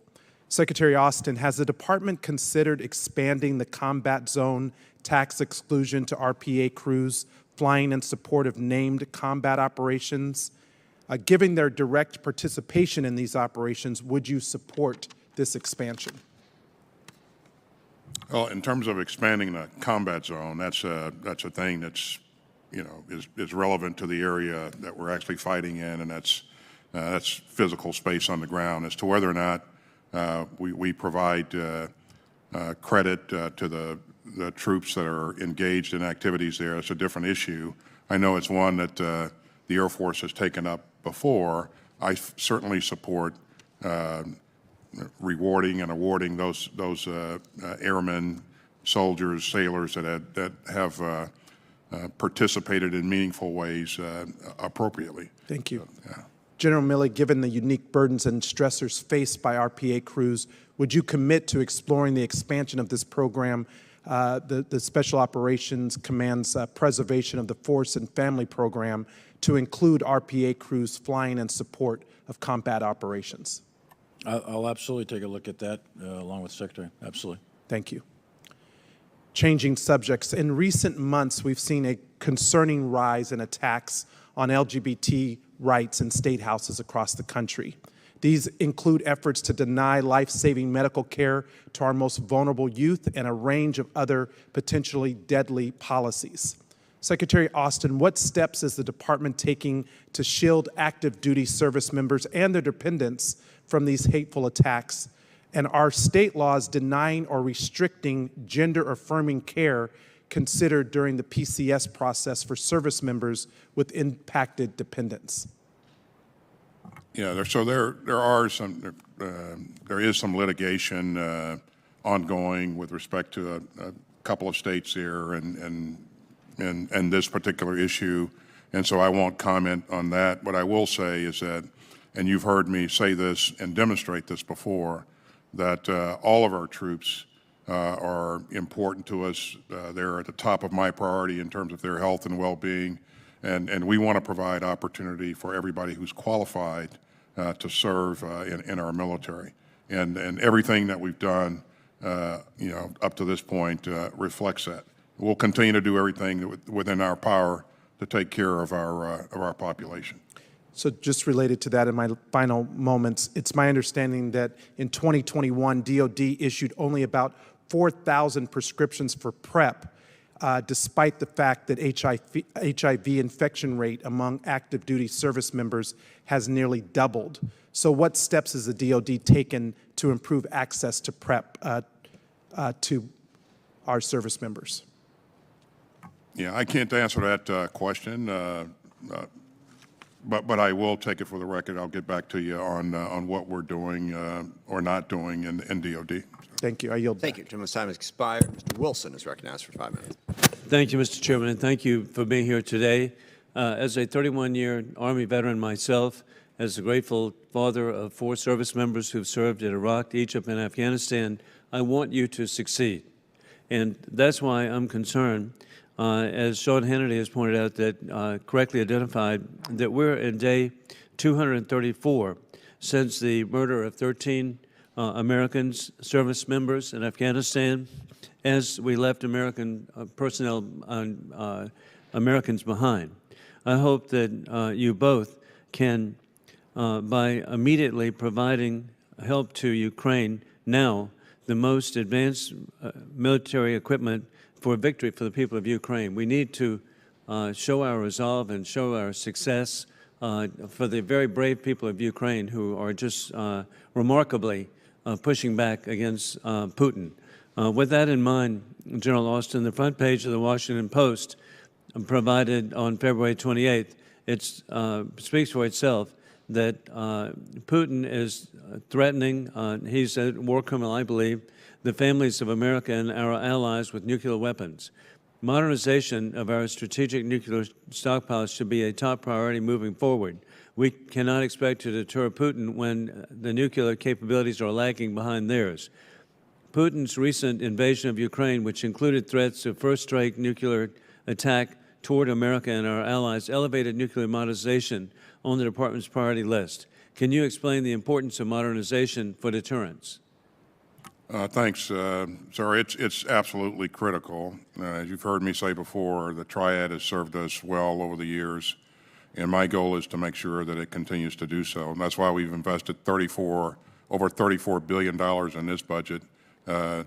Secretary Austin, has the department considered expanding the combat zone tax exclusion to RPA crews flying in support of named combat operations? Given their direct participation in these operations, would you support this expansion? Well, in terms of expanding the combat zone, that's a thing that's, is relevant to the area that we're actually fighting in, and that's physical space on the ground. As to whether or not we provide credit to the troops that are engaged in activities there, it's a different issue. I know it's one that the Air Force has taken up before. I certainly support rewarding and awarding those airmen, soldiers, sailors that have participated in meaningful ways appropriately. Thank you. So, yeah. General Milley, given the unique burdens and stressors faced by RPA crews, would you commit to exploring the expansion of this program the Special Operations Command's Preservation of the Force and Family Program to include RPA crews flying in support of combat operations? I'll absolutely take a look at that along with the Secretary. Absolutely. Thank you. Changing subjects. In recent months, we've seen a concerning rise in attacks on LGBT rights in state houses across the country. These include efforts to deny life-saving medical care to our most vulnerable youth and a range of other potentially deadly policies. Secretary Austin, what steps is the department taking to shield active duty service members and their dependents from these hateful attacks? And are state laws denying or restricting gender-affirming care considered during the PCS process for service members with impacted dependents? Yeah, there is some litigation ongoing with respect to a couple of states here and this particular issue, and so I won't comment on that. What I will say is that, and you've heard me say this and demonstrate this before, that all of our troops are important to us. They're at the top of my priority in terms of their health and well-being, and we want to provide opportunity for everybody who's qualified to serve in our military. And everything that we've done, up to this point reflects that. We'll continue to do everything within our power to take care of our population. So just related to that in my final moments, it's my understanding that in 2021, DOD issued only about 4,000 prescriptions for PrEP, despite the fact that HIV infection rate among active duty service members has nearly doubled. So what steps has the DOD taken to improve access to PrEP to our service members? Yeah, I can't answer that question. But I will take it for the record. I'll get back to you on what we're doing or not doing in DOD. Thank you. I yield. Thank you. Gentleman's time has expired. Mr. Wilson is recognized for 5 minutes. Thank you, Mr. Chairman, and thank you for being here today. As a 31-year Army veteran myself, as a grateful father of 4 service members who've served in Iraq, Egypt, and Afghanistan, I want you to succeed. And that's why I'm concerned, as Sean Hannity has pointed out, that correctly identified, that we're in day 234 since the murder of 13 Americans, service members in Afghanistan, as we left American personnel, Americans behind. I hope that you both can, by immediately providing help to Ukraine now, the most advanced military equipment for victory for the people of Ukraine. We need to show our resolve and show our success for the very brave people of Ukraine who are just remarkably pushing back against Putin. With that in mind, General Austin, the front page of the Washington Post provided on February 28th, it speaks for itself that Putin is threatening, he's a war criminal, I believe, the families of America and our allies with nuclear weapons. Modernization of our strategic nuclear stockpiles should be a top priority moving forward. We cannot expect to deter Putin when the nuclear capabilities are lagging behind theirs. Putin's recent invasion of Ukraine, which included threats of first-strike nuclear attack toward America and our allies, elevated nuclear modernization on the department's priority list. Can you explain the importance of modernization for deterrence? Thanks, sir. It's absolutely critical. As you've heard me say before, the Triad has served us well over the years, and my goal is to make sure that it continues to do so. And that's why we've invested over $34 billion in this budget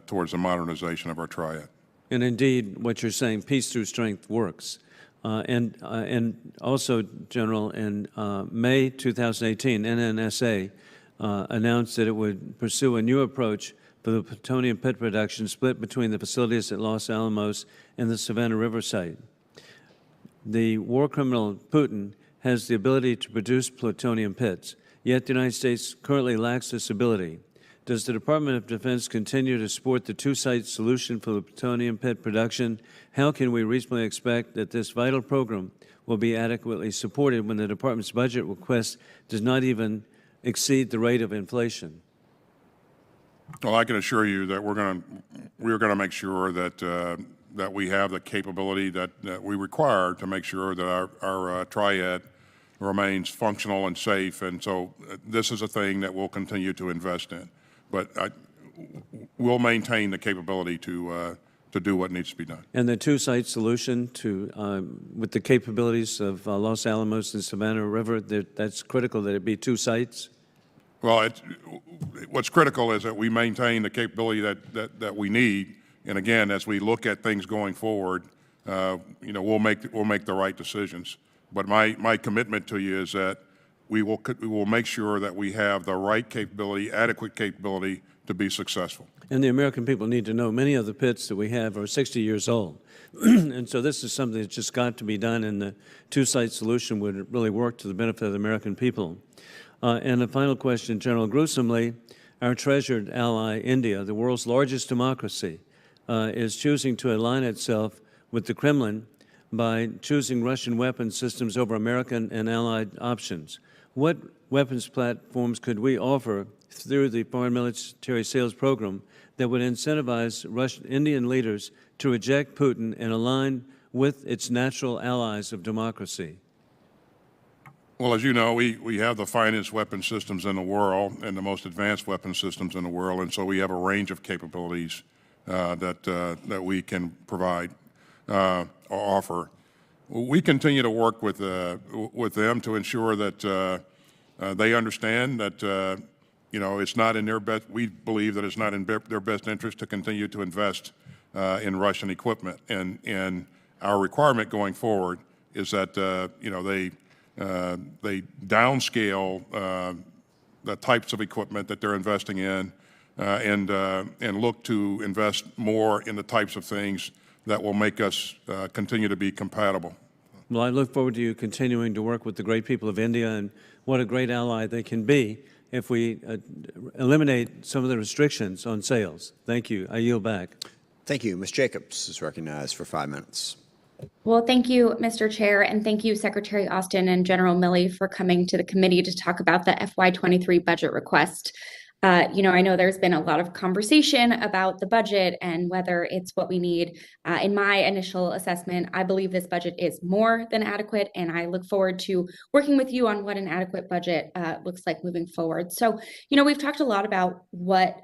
towards the modernization of our Triad. And indeed, what you're saying, peace through strength, works. And also, General, in May 2018, NNSA announced that it would pursue a new approach for the plutonium pit production split between the facilities at Los Alamos and the Savannah River site. The war criminal Putin has the ability to produce plutonium pits, yet the United States currently lacks this ability. Does the Department of Defense continue to support the two-site solution for the plutonium pit production? How can we reasonably expect that this vital program will be adequately supported when the Department's budget request does not even exceed the rate of inflation? Well, I can assure you that we're going to make sure that that we have the capability that we require to make sure that our triad remains functional and safe. And so this is a thing that we'll continue to invest in. But we'll maintain the capability to do what needs to be done. And the two-site solution to with the capabilities of Los Alamos and Savannah River, that's critical that it be two sites? Well, what's critical is that we maintain the capability that we need. And again, as we look at things going forward, we'll make the right decisions. But my commitment to you is that we will make sure that we have the right capability, adequate capability to be successful. And the American people need to know many of the pits that we have are 60 years old. And so this is something that's just got to be done, and the two-site solution would really work to the benefit of the American people. And a final question, General. Gruesomely, our treasured ally, India, the world's largest democracy, is choosing to align itself with the Kremlin by choosing Russian weapons systems over American and allied options. What weapons platforms could we offer through the Foreign Military Sales Program that would incentivize Indian leaders to reject Putin and align with its natural allies of democracy? Well, as you know, we have the finest weapon systems in the world and the most advanced weapon systems in the world, and so we have a range of capabilities that we can provide or offer. We continue to work with them to ensure that they understand that it's not in their best. We believe that it's not in their best interest to continue to invest in Russian equipment, and our requirement going forward is that they downscale the types of equipment that they're investing in, and look to invest more in the types of things that will make us continue to be compatible. Well, I look forward to you continuing to work with the great people of India, and what a great ally they can be if we eliminate some of the restrictions on sales. Thank you. I yield back. Thank you. Ms. Jacobs is recognized for 5 minutes. Well, thank you, Mr. Chair, and thank you, Secretary Austin and General Milley, for coming to the committee to talk about the FY23 budget request. I know there's been a lot of conversation about the budget and whether it's what we need. In my initial assessment, I believe this budget is more than adequate, and I look forward to working with you on what an adequate budget looks like moving forward. So, we've talked a lot about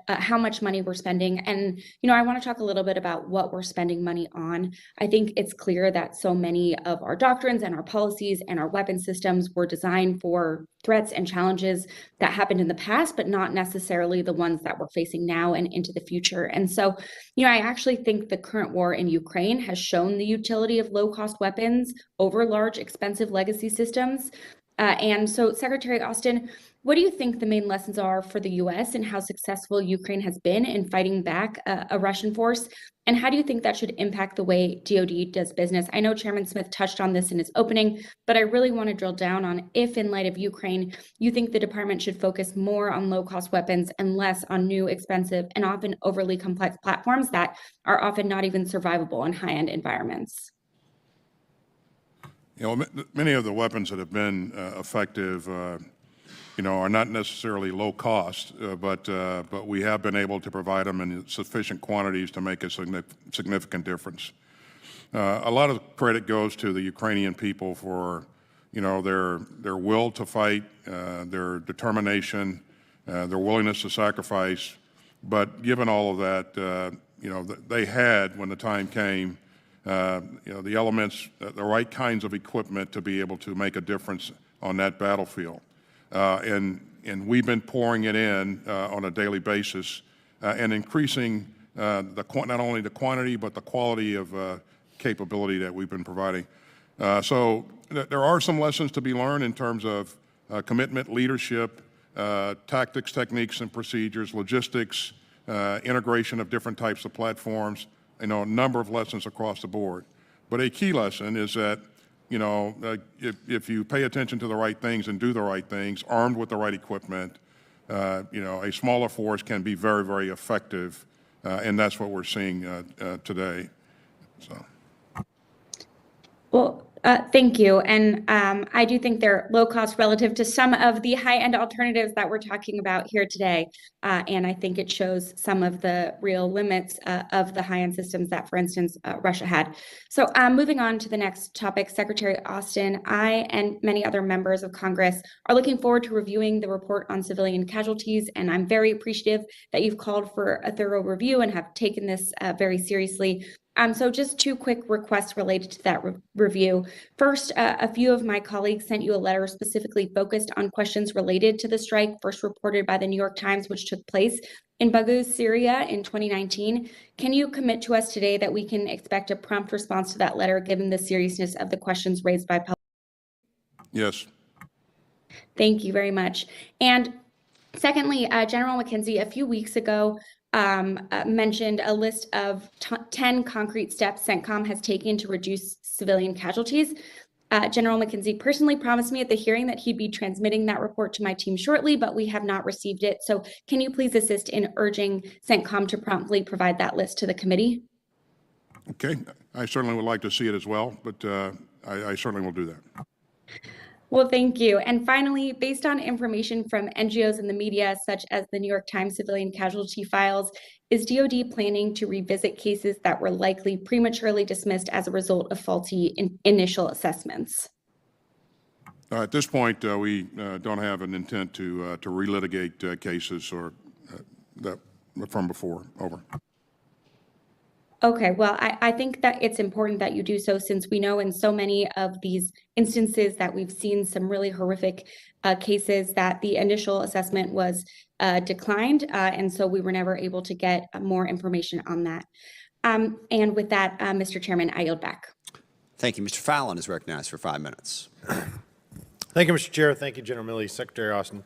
how much money we're spending, and, I want to talk a little bit about what we're spending money on. I think it's clear that so many of our doctrines and our policies and our weapon systems were designed for threats and challenges that happened in the past, but not necessarily the ones that we're facing now and into the future. And so, I actually think the current war in Ukraine has shown the utility of low-cost weapons over large, expensive legacy systems. And so, Secretary Austin, what do you think the main lessons are for the U.S. and how successful Ukraine has been in fighting back a Russian force? And how do you think that should impact the way DoD does business? I know Chairman Smith touched on this in his opening, but I really want to drill down on if, in light of Ukraine, you think the department should focus more on low-cost weapons and less on new, expensive, and often overly complex platforms that are often not even survivable in high-end environments. Many of the weapons that have been effective, are not necessarily low cost, but we have been able to provide them in sufficient quantities to make a significant difference. A lot of credit goes to the Ukrainian people for, their will to fight, their determination, their willingness to sacrifice. But given all of that, they had, when the time came, the elements, the right kinds of equipment to be able to make a difference on that battlefield. And we've been pouring it in on a daily basis and increasing not only the quantity but the quality of capability that we've been providing. So there are some lessons to be learned in terms of commitment, leadership, tactics, techniques, and procedures, logistics, integration of different types of platforms. A number of lessons across the board. But a key lesson is that, if you pay attention to the right things and do the right things, armed with the right equipment, a smaller force can be very, very effective, and that's what we're seeing today. So. Well, Thank you. And I do think they're low cost relative to some of the high-end alternatives that we're talking about here today. And I think it shows some of the real limits of the high-end systems that, for instance, Russia had. So moving on to the next topic, Secretary Austin, I and many other members of Congress are looking forward to reviewing the report on civilian casualties. And I'm very appreciative that you've called for a thorough review and have taken this very seriously. So just two quick requests related to that review. First, a few of my colleagues sent you a letter specifically focused on questions related to the strike, first reported by the New York Times, which took place in Baghouz, Syria in 2019. Can you commit to us today that we can expect a prompt response to that letter, given the seriousness of the questions raised by public? Yes. Thank you very much. And secondly, General McKenzie, a few weeks ago, mentioned a list of 10 concrete steps CENTCOM has taken to reduce civilian casualties. General McKenzie personally promised me at the hearing that he'd be transmitting that report to my team shortly, but we have not received it. So can you please assist in urging CENTCOM to promptly provide that list to the committee? Okay. I certainly would like to see it as well, but I certainly will do that. Well, thank you. And finally, based on information from NGOs in the media, such as the New York Times civilian casualty files, is DoD planning to revisit cases that were likely prematurely dismissed as a result of faulty initial assessments? At this point, we don't have an intent to relitigate cases or that from before. Over. Okay, well, I think that it's important that you do so, since we know in so many of these instances that we've seen some really horrific cases that the initial assessment was declined, and so we were never able to get more information on that. And with that, Mr. Chairman, I yield back. Thank you. Mr. Fallon is recognized for 5 minutes. Thank you, Mr. Chair. Thank you, General Milley, Secretary Austin,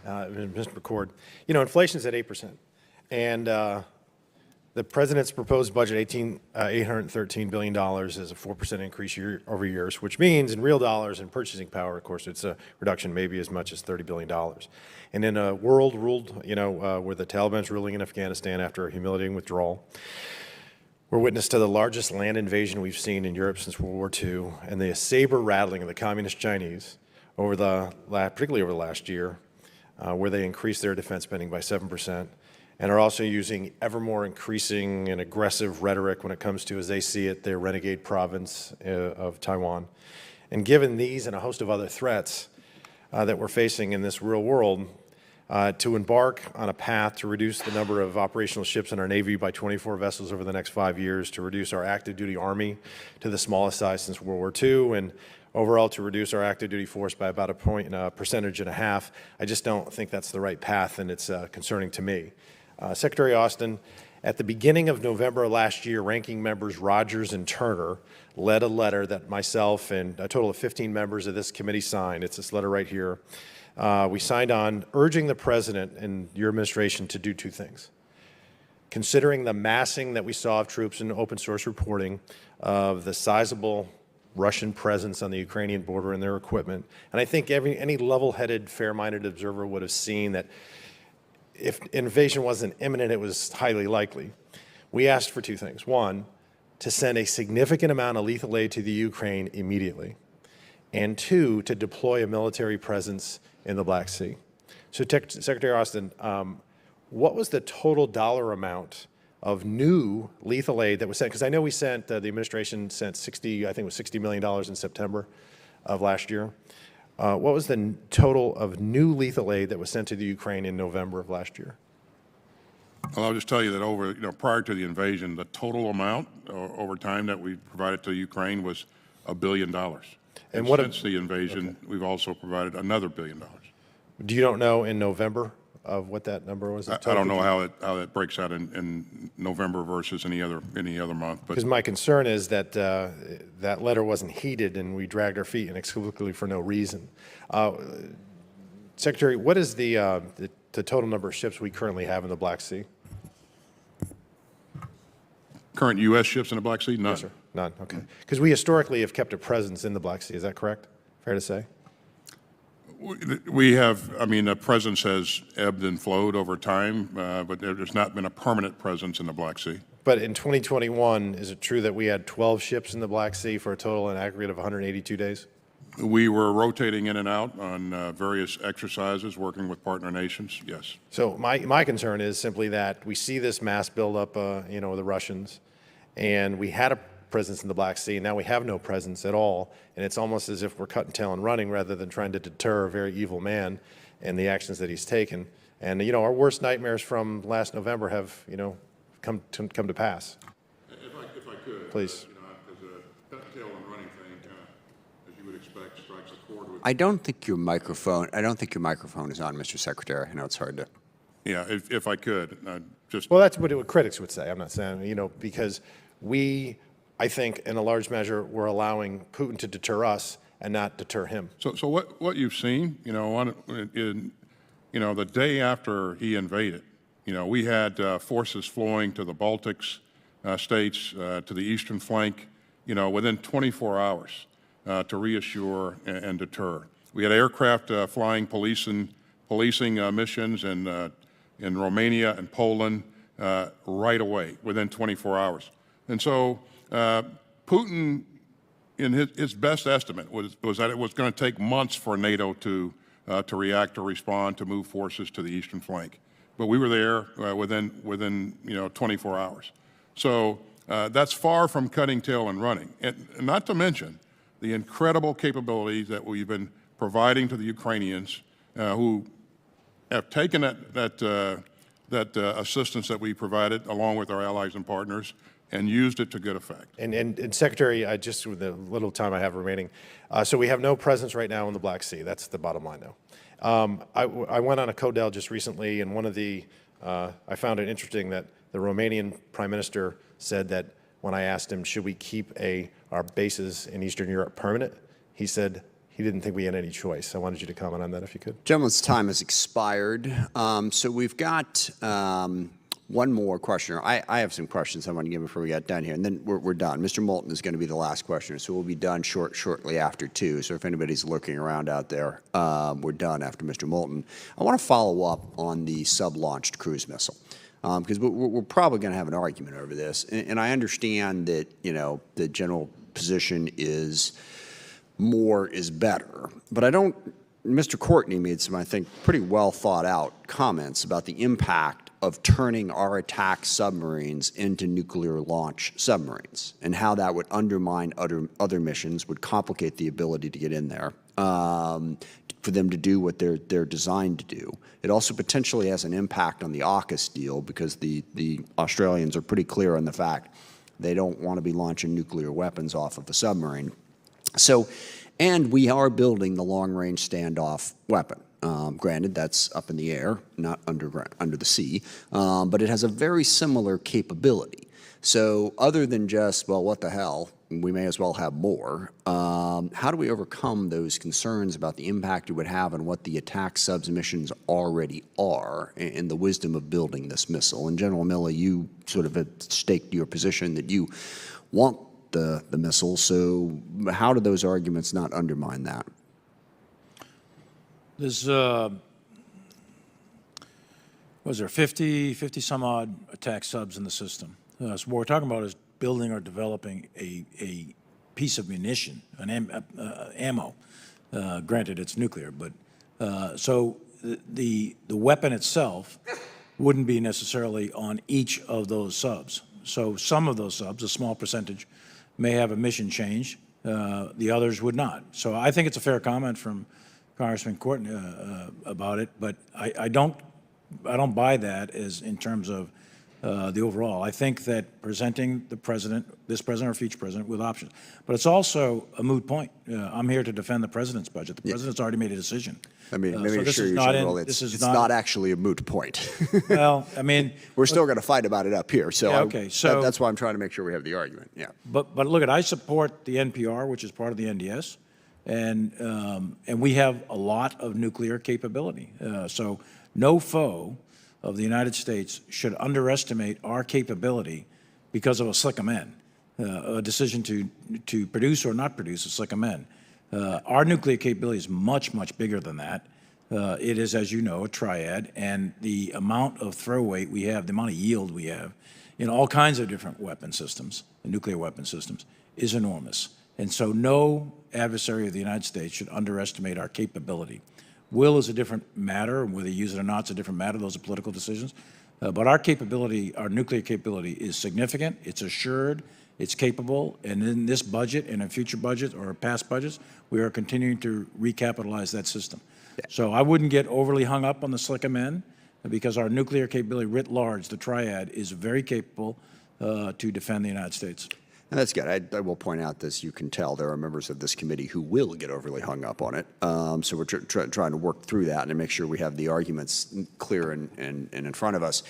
Mr. McCord. You know, inflation's at 8%, and the president's proposed budget, $813 billion, is a 4% increase year over year, which means in real dollars and purchasing power, of course, it's a reduction maybe as much as $30 billion. And in a world ruled, where the Taliban's ruling in Afghanistan after a humiliating withdrawal, we're witness to the largest land invasion we've seen in Europe since World War II, and the saber rattling of the communist Chinese particularly over the last year, where they increased their defense spending by 7%. And are also using ever more increasing and aggressive rhetoric when it comes to, as they see it, their renegade province of Taiwan. And given these and a host of other threats that we're facing in this real world, to embark on a path to reduce the number of operational ships in our Navy by 24 vessels over the next 5 years, to reduce our active duty Army to the smallest size since World War II, and overall to reduce our active duty force by about a percentage and a half, I just don't think that's the right path, and it's concerning to me. Secretary Austin, at the beginning of November last year, ranking members Rogers and Turner led a letter that myself and a total of 15 members of this committee signed. It's this letter right here. We signed on urging the president and your administration to do two things. Considering the massing that we saw of troops in open source reporting of the sizable Russian presence on the Ukrainian border and their equipment, and I think any level-headed, fair-minded observer would have seen that if invasion wasn't imminent, it was highly likely. We asked for two things. One, to send a significant amount of lethal aid to the Ukraine immediately. And two, to deploy a military presence in the Black Sea. So Secretary Austin, what was the total dollar amount of new lethal aid that was sent? Because I know we sent, the administration sent I think it was $60 million in September of last year. What was the total of new lethal aid that was sent to the Ukraine in November of last year? Well, I'll just tell you that prior to the invasion, the total amount over time that we provided to Ukraine was $1 billion. And since the invasion, we've also provided another $1 billion. Do you don't know in November of what that number was? I don't know how that breaks out in November versus any other month. Because my concern is that that letter wasn't heeded and we dragged our feet inexplicably for no reason. Secretary, what is the total number of ships we currently have in the Black Sea? Current U.S. ships in the Black Sea? None. Yes, sir. None. Okay. Because we historically have kept a presence in the Black Sea. Is that correct? Fair to say? We have, the presence has ebbed and flowed over time, but there's not been a permanent presence in the Black Sea. but in 2021, is it true that we had 12 ships in the Black Sea for a total in aggregate of 182 days? We were rotating in and out on various exercises, working with partner nations, yes. So my concern is simply that we see this mass buildup, you know, the Russians, and we had a presence in the Black Sea, and now we have no presence at all, and it's almost as if we're cutting tail and running rather than trying to deter a very evil man and the actions that he's taken. And, you know, our worst nightmares from last November have, you know, come to pass. If I could. Please. You know, because a cut tail and running thing, as you would expect, strikes a chord with... I don't think your microphone is on, Mr. Secretary. I know it's hard to... Yeah, if I could, just... Well, that's what critics would say. I'm not saying, you know, because I think, in a large measure, we're allowing Putin to deter us and not deter him. So what you've seen, you know, the day after he invaded, you know, we had forces flowing to the Baltics states, to the eastern flank, you know, within 24 hours to reassure and deter. We had aircraft flying policing missions in Romania and Poland right away, within 24 hours. And so Putin, in his best estimate, was that it was going to take months for NATO to react or respond, to move forces to the eastern flank. But we were there within 24 hours. So that's far from cutting tail and running. And not to mention the incredible capabilities that we've been providing to the Ukrainians who have taken that assistance that we provided along with our allies and partners and used it to good effect. And Secretary, just with the little time I have remaining, so we have no presence right now in the Black Sea. That's the bottom line, though. I went on a CODEL just recently, and I found it interesting that the Romanian Prime Minister said that when I asked him, should we keep our bases in Eastern Europe permanent, he said he didn't think we had any choice. I wanted you to comment on that if you could. Gentleman's time has expired. So we've got one more questioner. I have some questions I want to give before we get done here, and then we're done. Mr. Moulton is going to be the last questioner, so we'll be done shortly after 2. So if anybody's looking around out there, we're done after Mr. Moulton. I want to follow up on the sub-launched cruise missile, because we're probably going to have an argument over this. And I understand that, you know, the general position is more is better, but I don't. Mr. Courtney made some, I think, pretty well thought out comments about the impact of turning our attack submarines into nuclear launch submarines and how that would undermine other missions, would complicate the ability to get in there for them to do what they're designed to do. It also potentially has an impact on the AUKUS deal because the Australians are pretty clear on the fact they don't want to be launching nuclear weapons off of a submarine. So, and we are building the long-range standoff weapon. Granted, that's up in the air, not under the sea, but it has a very similar capability. So other than just, well, what the hell, we may as well have more, how do we overcome those concerns about the impact it would have on what the attack subs missions already are and the wisdom of building this missile? And General Milley, you sort of staked your position that you want the missile, so how do those arguments not undermine that? There's, was there 50 some odd attack subs in the system? So what we're talking about is building or developing a piece of munition, ammo. Granted, it's nuclear, but so the weapon itself wouldn't be necessarily on each of those subs. So some of those subs, a small percentage, may have a mission change. The others would not. So I think it's a fair comment from Congressman Courtney about it, but I don't buy that as in terms of the overall. I think that presenting the president, this president or future president, with options, but it's also a moot point. I'm here to defend the president's budget. The president's already made a decision. I mean, let me so assure you, General, it's not actually a moot point. Well, I mean, we're still going to fight about it up here. So, yeah, okay, so that's why I'm trying to make sure we have the argument. Yeah. But look, I support the NPR, which is part of the NDS. And we have a lot of nuclear capability. So no foe of the United States should underestimate our capability because of a slick amend, a decision to produce or not produce a slick amend. Our nuclear capability is much, much bigger than that. It is, as you know, a triad, and the amount of throw weight we have, the amount of yield we have in all kinds of different weapon systems, nuclear weapon systems, is enormous. And so no adversary of the United States should underestimate our capability. Will is a different matter, and whether you use it or not is a different matter. Those are political decisions. But our capability, our nuclear capability, is significant, it's assured, it's capable, and in this budget and in future budgets or past budgets, we are continuing to recapitalize that system. So I wouldn't get overly hung up on the slickum end, because our nuclear capability writ large, the triad, is very capable to defend the United States. And that's good. I will point out this. You can tell there are members of this committee who will get overly hung up on it. So we're trying to work through that and make sure we have the arguments clear and in front of us.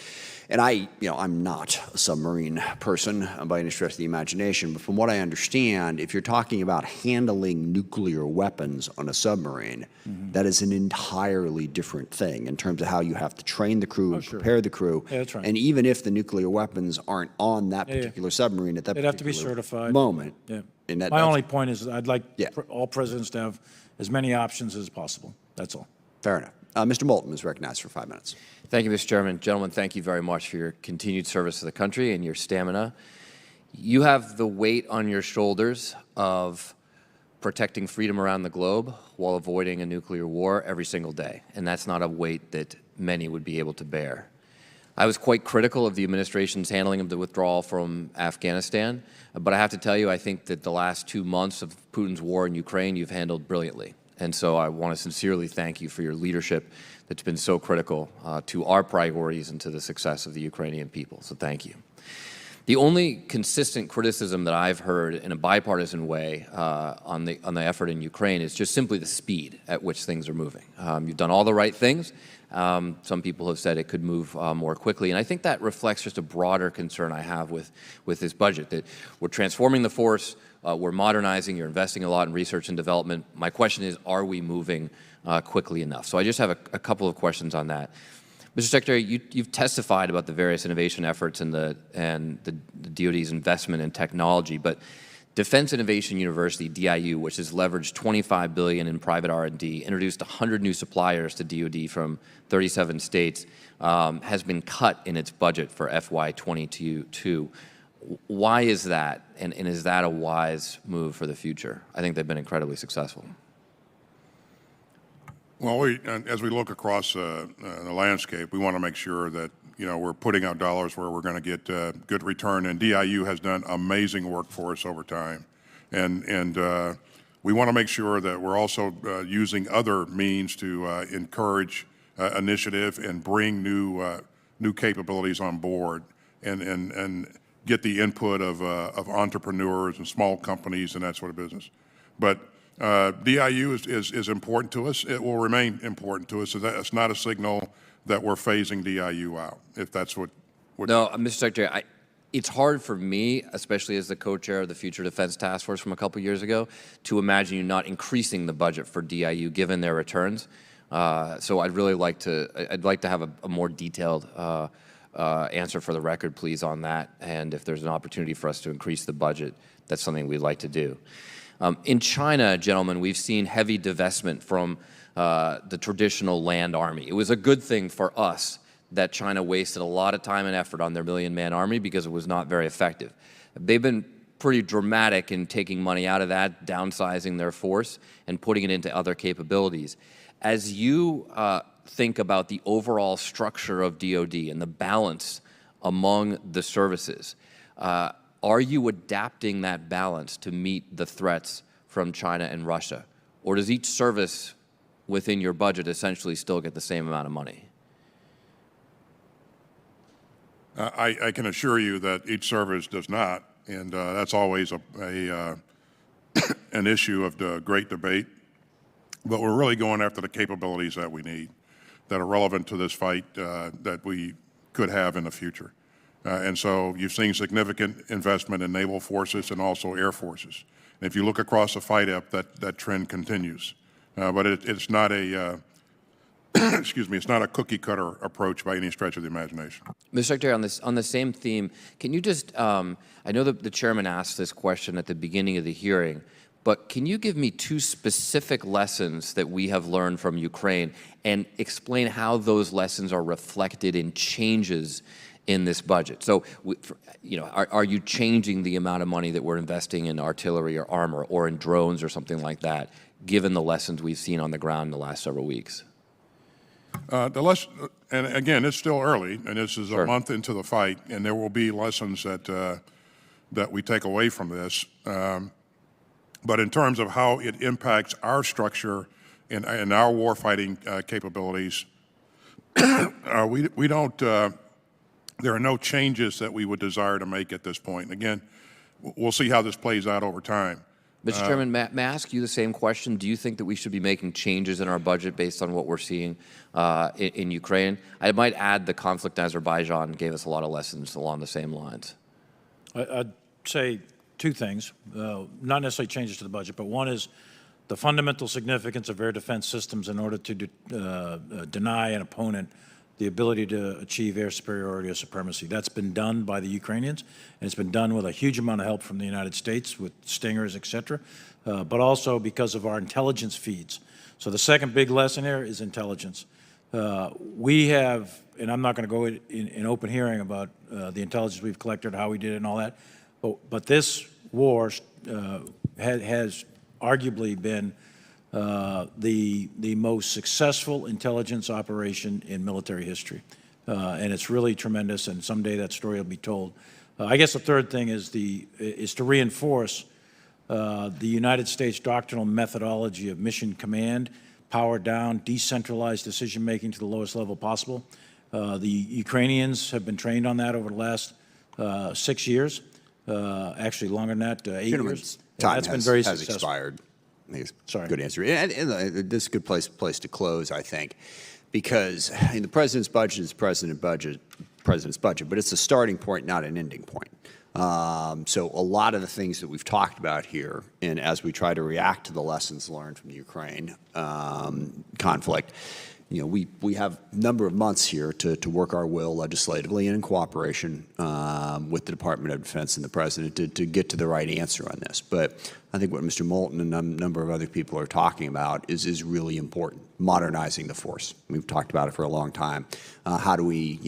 And I'm not a submarine person by any stretch of the imagination, but from what I understand, if you're talking about handling nuclear weapons on a submarine, that is an entirely different thing in terms of how you have to train the crew and prepare the crew. Yeah, that's right. And even if the nuclear weapons aren't on that particular submarine at that They'd have to be particular certified moment. Yeah. And My only point is I'd like all presidents to have as many options as possible. That's all. Fair enough. Mr. Moulton is recognized for 5 minutes. Thank you, Mr. Chairman. Gentlemen, thank you very much for your continued service to the country and your stamina. You have the weight on your shoulders of protecting freedom around the globe while avoiding a nuclear war every single day, and that's not a weight that many would be able to bear. I was quite critical of the administration's handling of the withdrawal from Afghanistan, but I have to tell you, I think that the last 2 months of Putin's war in Ukraine, you've handled brilliantly. And so I want to sincerely thank you for your leadership that's been so critical to our priorities and to the success of the Ukrainian people. So thank you. The only consistent criticism that I've heard in a bipartisan way on the effort in Ukraine is just simply the speed at which things are moving. You've done all the right things. Some people have said it could move more quickly, and I think that reflects just a broader concern I have with this budget, that we're transforming the force, we're modernizing, you're investing a lot in research and development. My question is, are we moving quickly enough? So I just have a couple of questions on that. Mr. Secretary, you've testified about the various innovation efforts and the DoD's investment in technology, but Defense Innovation University, DIU, which has leveraged $25 billion in private R&D, introduced 100 new suppliers to DoD from 37 states, has been cut in its budget for FY22. Why is that, and is that a wise move for the future? I think they've been incredibly successful. Well, as we look across the landscape, we want to make sure that we're putting out dollars where we're going to get good return. And DIU has done amazing work for us over time, and we want to make sure that we're also using other means to encourage initiative and bring new capabilities on board, and get the input of entrepreneurs and small companies and that sort of business. But DIU is important to us. It will remain important to us. So that's not a signal that we're phasing DIU out, if that's what No, Mr. Secretary, it's hard for me, especially as the co-chair of the Future Defense Task Force from a couple years ago, to imagine you not increasing the budget for DIU given their returns. So I'd really like to have a more detailed answer for the record, please, on that. And if there's an opportunity for us to increase the budget, that's something we'd like to do. In China, gentlemen, we've seen heavy divestment from the traditional land army. It was a good thing for us that China wasted a lot of time and effort on their million-man army because it was not very effective. They've been pretty dramatic in taking money out of that, downsizing their force, and putting it into other capabilities. As you think about the overall structure of DoD and the balance among the services, are you adapting that balance to meet the threats from China and Russia? Or does each service within your budget essentially still get the same amount of money? I can assure you that each service does not, and that's always an issue of the great debate. But we're really going after the capabilities that we need, that are relevant to this fight that we could have in the future. And so you've seen significant investment in naval forces and also air forces. And if you look across the FIDEP, that trend continues. But it's not a excuse me, it's not a cookie-cutter approach by any stretch of the imagination. Mr. Secretary, on the same theme, can you just, I know that the chairman asked this question at the beginning of the hearing, but can you give me 2 specific lessons that we have learned from Ukraine and explain how those lessons are reflected in changes in this budget? So, are you changing the amount of money that we're investing in artillery or armor or in drones or something like that, given the lessons we've seen on the ground in the last several weeks? And again, it's still early, and this is Sure. a month into the fight, and there will be lessons that we take away from this. But in terms of how it impacts our structure and our warfighting capabilities, we don't. There are no changes that we would desire to make at this point. Again, we'll see how this plays out over time. Mr. Chairman, may I ask you the same question? Do you think that we should be making changes in our budget based on what we're seeing in Ukraine? I might add the conflict in Azerbaijan gave us a lot of lessons along the same lines. I'd say 2 things, not necessarily changes to the budget, but one is the fundamental significance of air defense systems in order to deny an opponent the ability to achieve air superiority or supremacy. That's been done by the Ukrainians, and it's been done with a huge amount of help from the United States with Stingers, et cetera, but also because of our intelligence feeds. So the second big lesson here is intelligence. We have, and I'm not going to go in open hearing about the intelligence we've collected, how we did it and all that, but this war has arguably been the most successful intelligence operation in military history. And it's really tremendous, and someday that story will be told. I guess the third thing is to reinforce the United States doctrinal methodology of mission command, power down, decentralized decision-making to the lowest level possible. The Ukrainians have been trained on that over the last 6 years, actually longer than that, 8 years. Time that's been very has successful. expired. I think it's Sorry. good answer. And this is a good place to close, I think, because the president's budget is president's budget, but it's a starting point, not an ending point. So a lot of the things that we've talked about here, and as we try to react to the lessons learned from the Ukraine conflict, we have a number of months here to work our will legislatively and in cooperation with the Department of Defense and the President to get to the right answer on this. But I think what Mr. Moulton and a number of other people are talking about is really important, modernizing the force. We've talked about it for a long time. How do we,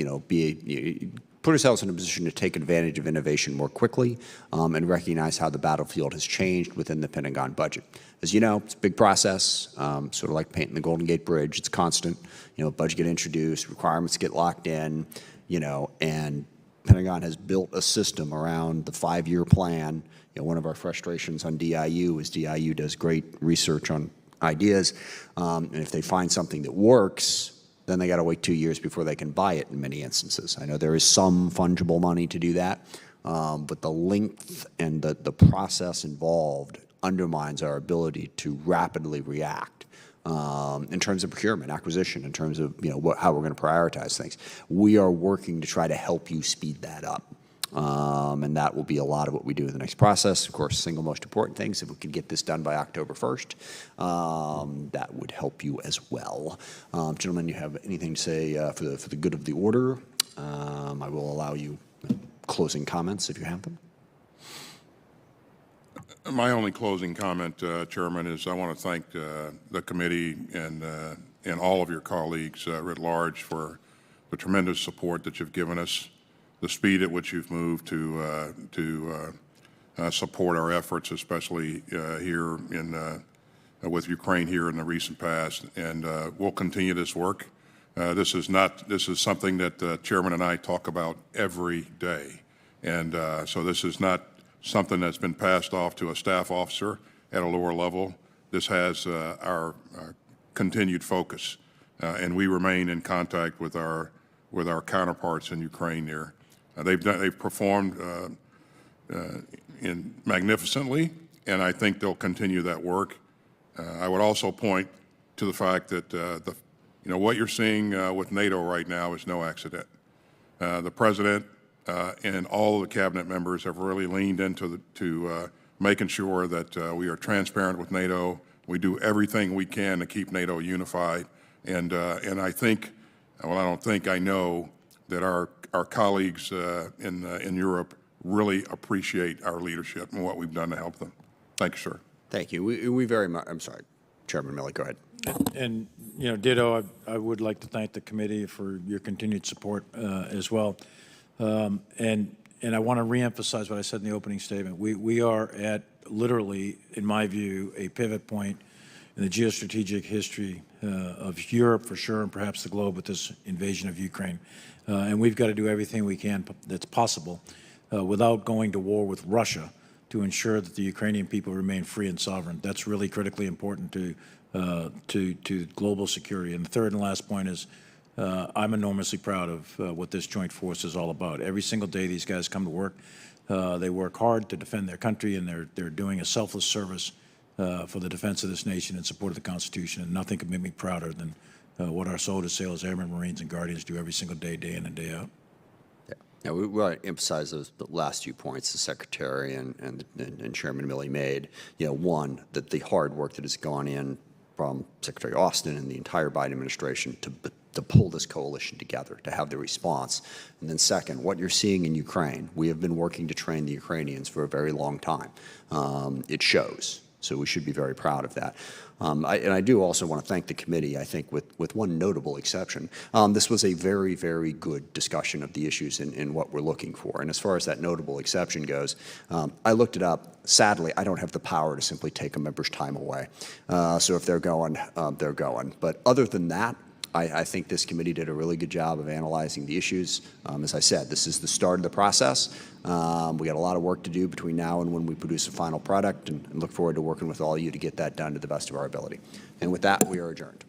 put ourselves in a position to take advantage of innovation more quickly and recognize how the battlefield has changed within the Pentagon budget. As you know, it's a big process, sort of like painting the Golden Gate Bridge. It's constant. Budget get introduced, requirements get locked in, and Pentagon has built a system around the 5-year plan. One of our frustrations on DIU is DIU does great research on ideas, and if they find something that works, then they got to wait 2 years before they can buy it in many instances. I know there is some fungible money to do that, but the length and the process involved undermines our ability to rapidly react in terms of procurement, acquisition, in terms of how we're going to prioritize things. We are working to try to help you speed that up. And that will be a lot of what we do in the next process. Of course, single most important things, if we could get this done by October 1st, that would help you as well. Gentlemen, you have anything to say for the good of the order? I will allow you closing comments if you have them. My only closing comment, Chairman, is I want to thank the committee and all of your colleagues writ large for the tremendous support that you've given us, the speed at which you've moved to support our efforts, especially here with Ukraine here in the recent past, and we'll continue this work. This is something that the Chairman and I talk about every day, and so this is not something that's been passed off to a staff officer at a lower level. This has our continued focus, and we remain in contact with our counterparts in Ukraine there. They've performed magnificently, and I think they'll continue that work. I would also point to the fact that what you're seeing with NATO right now is no accident. The President and all of the cabinet members have really leaned into making sure that we are transparent with NATO. We do everything we can to keep NATO unified, and I think, well, I don't think, I know that our colleagues in Europe really appreciate our leadership and what we've done to help them. Thank you, sir. Thank you. We very much, I'm sorry, Chairman Milley, go ahead. And, you know, ditto, I would like to thank the committee for your continued support as well. And I want to reemphasize what I said in the opening statement. We are at literally, in my view, a pivot point in the geostrategic history of Europe for sure, and perhaps the globe with this invasion of Ukraine. And we've got to do everything we can that's possible without going to war with Russia to ensure that the Ukrainian people remain free and sovereign. That's really critically important to global security. And the third and last point is I'm enormously proud of what this joint force is all about. Every single day these guys come to work. They work hard to defend their country, and they're doing a selfless service for the defense of this nation in support of the Constitution. And nothing could make me prouder than what our soldiers, sailors, airmen, Marines, and Guardians do every single day, day in and day out. Now, we want to emphasize the last 2 points the Secretary and Chairman Milley made. You know, one, that the hard work that has gone in from Secretary Austin and the entire Biden administration to pull this coalition together, to have the response. And then second, what you're seeing in Ukraine, we have been working to train the Ukrainians for a very long time. It shows. So we should be very proud of that. And I do also want to thank the committee, I think, with one notable exception. This was a very, very good discussion of the issues and what we're looking for. And as far as that notable exception goes, I looked it up. Sadly, I don't have the power to simply take a member's time away. So if they're going, they're going. But other than that, I think this committee did a really good job of analyzing the issues. As I said, this is the start of the process. We got a lot of work to do between now and when we produce a final product, and look forward to working with all of you to get that done to the best of our ability. And with that, we are adjourned.